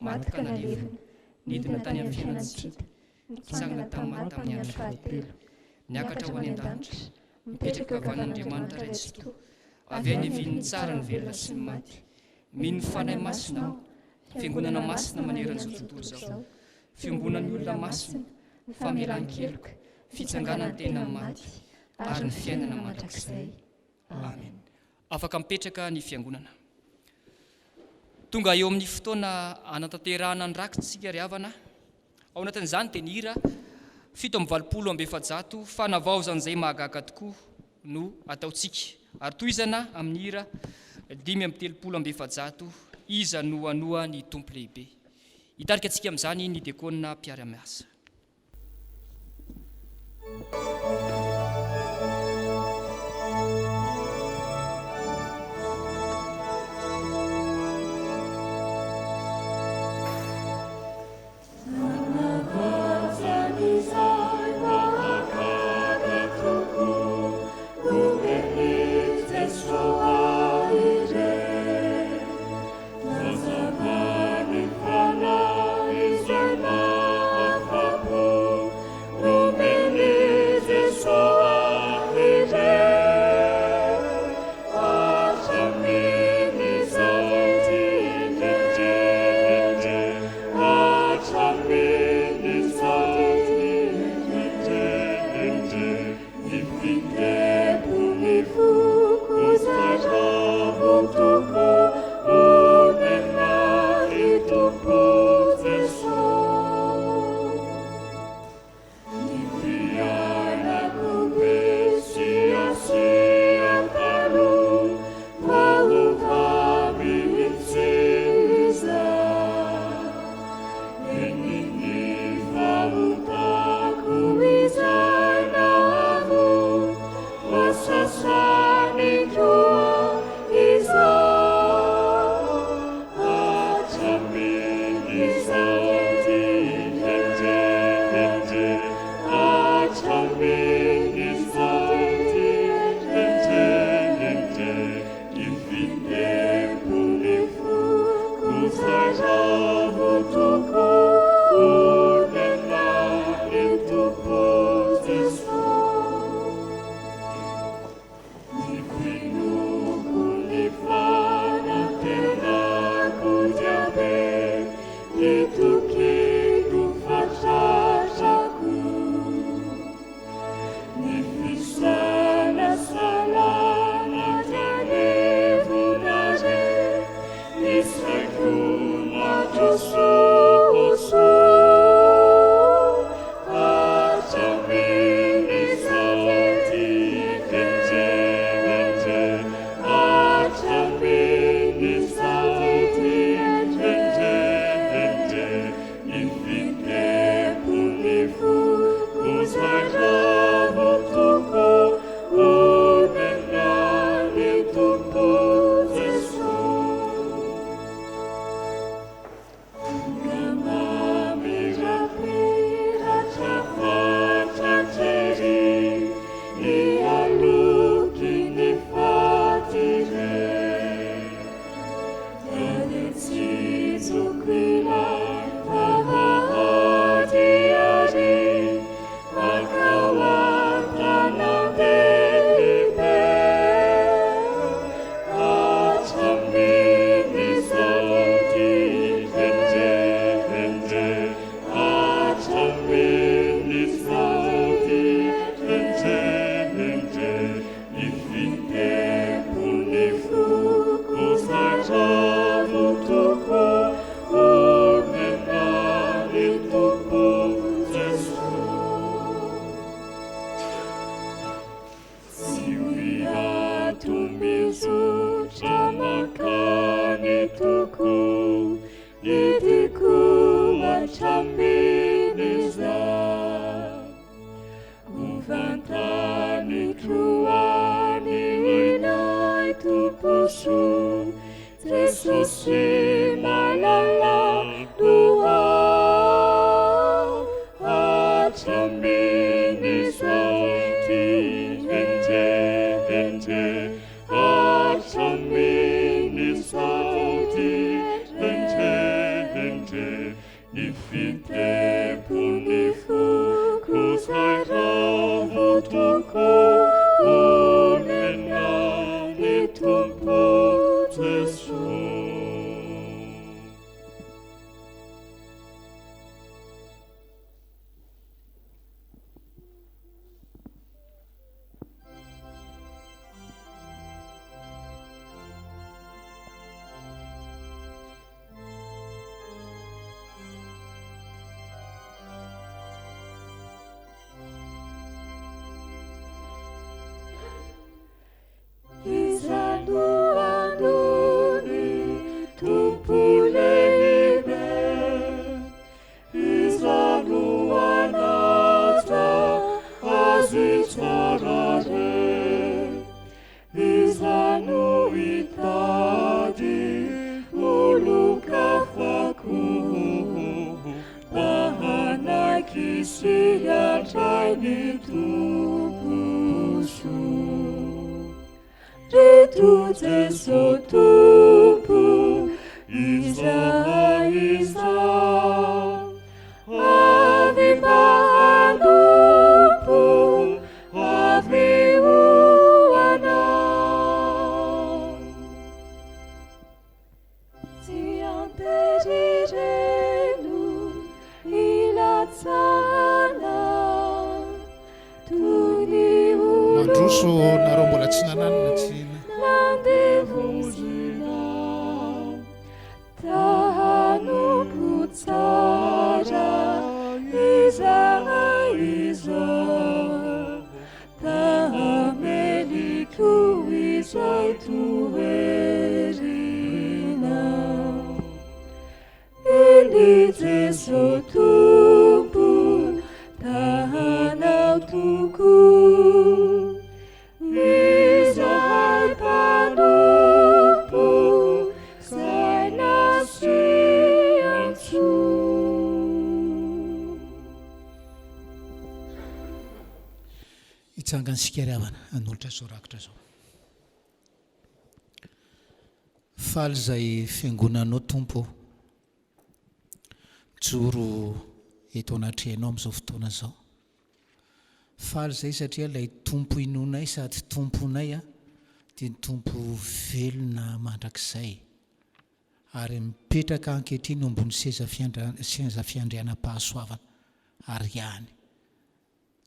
maty ka nalevina, nidina tany amin'ny fiainantsika, nitsangana tamin'ny andro fahatelo, niakatra ho any an-danitra, mipetraka avy an'Andriamanitra Kristy, avy any haviany tsara ny velona sy ny maty. Mino ny fanahy masina aho, fiangonana masina maneran'izao tontolo izao, fiangonan'ny olona masina, ny famelan-keloka, fitsanganany tena maty, ary ny fiainana mandrakizay. Amen. Afaka mipetraka ny fiangonana. Tonga eo amin'ny fotoana anatanterahana ny rakitsika ry havana. Ao anatin'izany dia ny hira 720 fanavaozan'izay mahagaga tokoa no ataontsika. Ary toizana amin'ny hira 530 iza noanoa ny tompo lehibe. Hitarika antsika amin'izany ny diakona mpiara-miasa. So Kisiatrai ny tomposo reto Jesosy tompo iza avy manompo avy hoanao tsy anterireno ilatsana toy ny mandroso nareo mbola tsy nananina tsina nandevozina tahanompo tsara iza tahameliko izay toerina iny Jesosy tompo tahanao toko izahay mpanompo zay nasiantso. Hitsangany sikariavana anolotra zao rakitra zao. Faly zay fiangonanao tompo joro eto anatrehanao amin'izao fotoana zao. Faly zay satria ilay tompo inonay sady tomponay dia ny tompo velona mandrakizay ary mipetraka ankehitriny ambony seza fiandrianam-pahasoavana ary ihany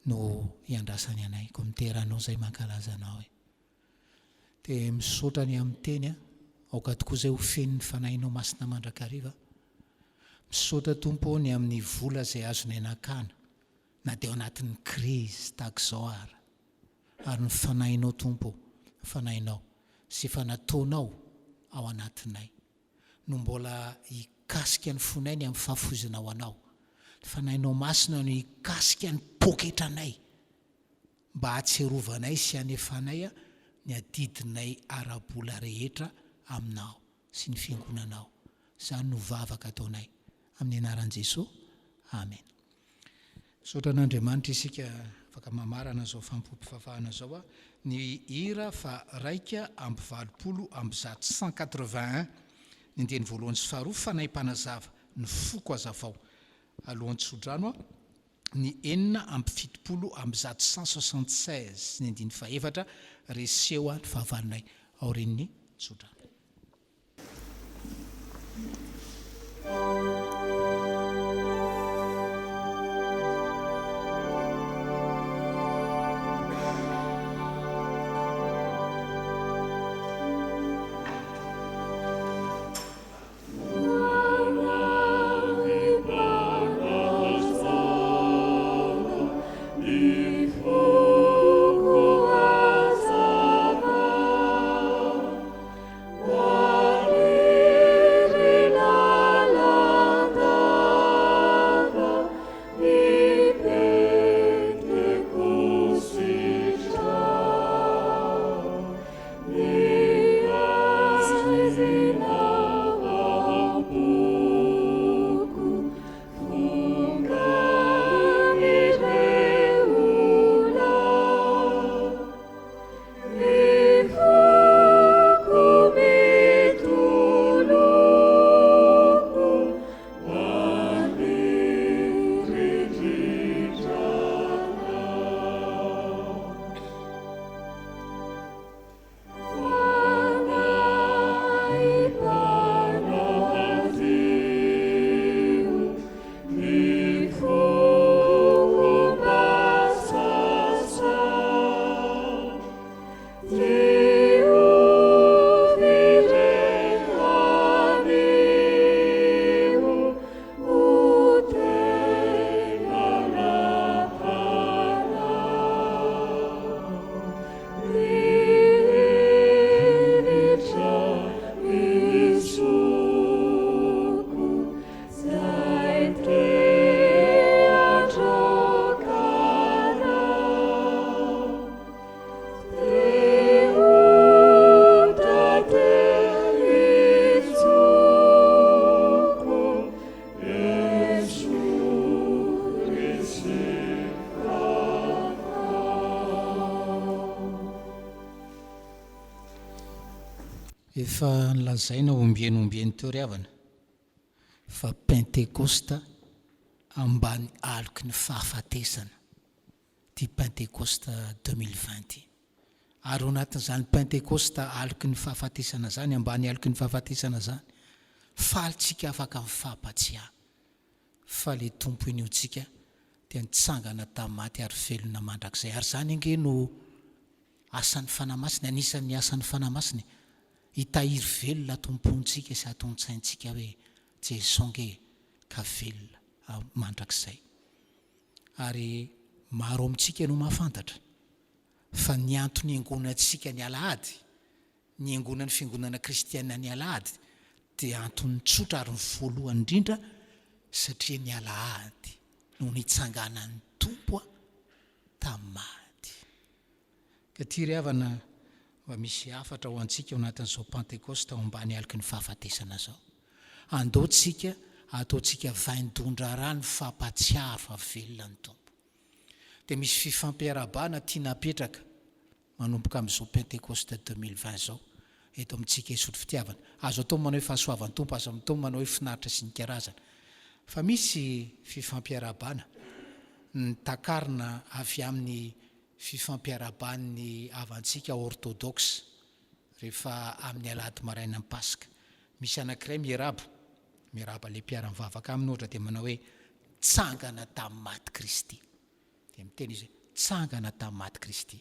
no iandrasany anay komiteranao zay mankalaza anao dia misaotra ny amin'ny teny aoka tokoa zay ho fen'ny fanahinao masina mandrakariva. Misaotra tompo ny amin'ny vola zay azony anakana na dia ao anatin'ny krizy tahaka izao ary ny fanahinao tompo fanahinao sy fanataonao ao anatinay no mbola hikasika ny fonay ny amin'ny fahafozina ho anao. Fanahinao masina no hikasika ny poketranay mba hatserovanay sy hanefanay ny adidinay arabola rehetra aminao sy ny fiangonanao. Izany no vavaka ataonay amin'ny anaran'i Jesosy. Amen. Saotra an'Andriamanitra isika afaka mamarana zao Fanompoam-Pivavahana zao ny hira fa 2:181 ny andeny voalohany sy faharoa fanahy-panazava ny foko hazavao alohan'ny tsodrano ny 4:776 ny andiny fahaefatra reseho ny fahavalonay aorin'ny tsodrano. efa nlazaina ombienombeny teo ry havana fa Pentekosta ambany aloky ny fahafatesana ty Pentekosta 2020 ary ao anatin'izany Pentekosta aloky ny fahafatesana zany ambany aloky ny fahafatesana zany falitsika afaka mifampatsiahy fa le tompo iniotsika dia nitsangana tamin'ny maty ary velona mandrakizay ary zany ange no asan'ny fanamasiny anisan'ny asan'ny fanamasiny hitahiry velona tompontsika sy atontsaintsika hoe jesonge ka velona mandrakizay ary maro amintsika no mahafantatra fa ny antony iangonantsika ny Alahady ny iangonan'ny fiangonana kristiana ny Alahady dia antony tsotra ary ny voalohany indrindra satria ny Alahady no nitsanganan'ny tompo tamin'ny maty. Ka ty ry havana mba misy hafatra ho antsika ao anatin'izao Pentekosta ao ambany aloky ny fahafatesana zao. Andaotsika ataotsika vaindondra rano fampatsiaro fa velona ny tompo. Dia misy fifampiarabana tia napetraka manomboka amin'izao Pentekosta 2020 zao eto amintsika Isotry Fitiavana. Azo atao manao hoe fahasoavan'ny tompo, azo atao manao hoe finaritra sy ny karazana. Fa misy fifampiarabana nitakarina avy amin'ny fifampiaraban'ny avantsika orthodoxe rehefa amin'ny Alahady maraina amin'ny Pasika. Misy anankiray miaraba le mpiara-mivavaka aminy ohatra dia manao hoe tsangana tamin'ny maty Kristy. Dia miteny izy tsangana tamin'ny maty Kristy.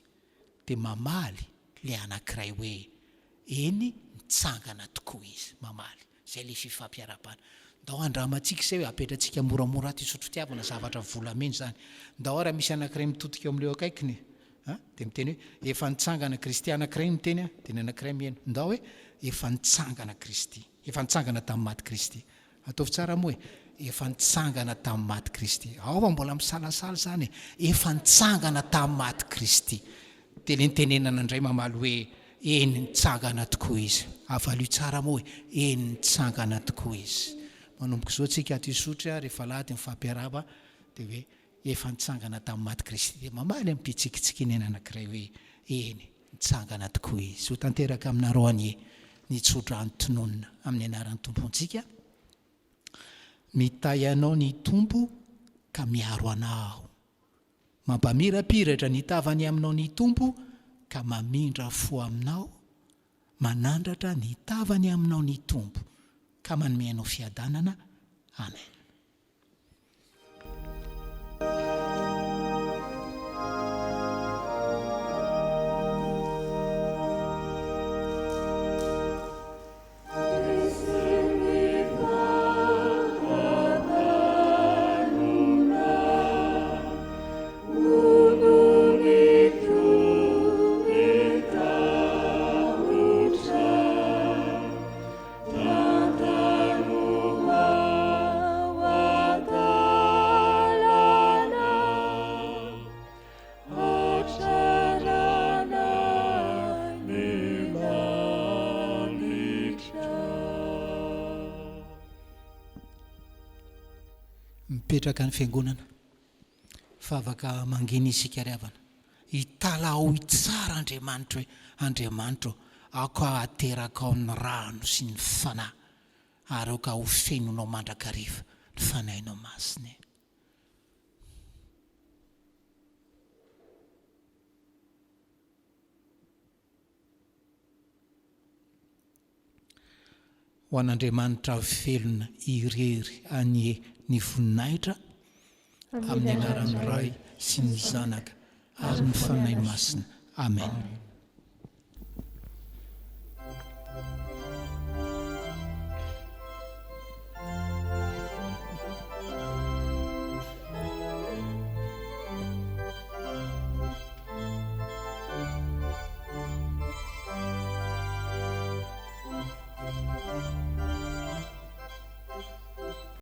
Dia mamaly le anankiray hoe eny nitsangana tokoa izy, mamaly. Zay le fifampiarabana. Ndao andramantsika izay hoe apetratsika moramora ty Isotry Fitiavana zavatra volameny zany. Ndao raha misy anankiray mitotika eo amin'ileo akaikiny, dia miteny hoe efa nitsangana Kristy, anankiray miteny dia ny anankiray mihaino. Ndao hoe efa nitsangana Kristy, efa nitsangana tamin'ny maty Kristy. Ataovy tsara moa hoe efa nitsangana tamin'ny maty Kristy. Ao fa mbola misalasala zany efa nitsangana tamin'ny maty Kristy. Dia le nitenenana indray mamaly hoe eny nitsangana tokoa izy. Avaloy tsara moa hoe eny nitsangana tokoa izy. Manomboka izao tsika aty Isotry rehefa lahady mifampiaraba dia hoe efa nitsangana tamin'ny maty Kristy. Dia mamaly ampitsikitsikinena anankiray hoe eny nitsangana tokoa izy. Ho tanteraka aminareo any nitsotra antononina amin'ny anaran'ny tompontsika. Mitay anao ny tompo ka miaro anao. Mampamirapiratra ny tavany aminao ny tompo ka mamindra fo aminao. Manandratra ny tavany aminao ny tompo ka manome anao fiadanana. Amen. Mipetraka ny fiangonana fa afaka mangina isika ry havana hitalao tsara Andriamanitra hoe Andriamanitra ako ateraka ao ny rano sy ny fanahy ary aoka ho fenonao mandrakariva ny fanahinao masiny. Ho an'Andriamanitra velona irery ny voninahitra amin'ny anaran'ny Ray sy ny Zanaka ary ny fanahy masina. Amen.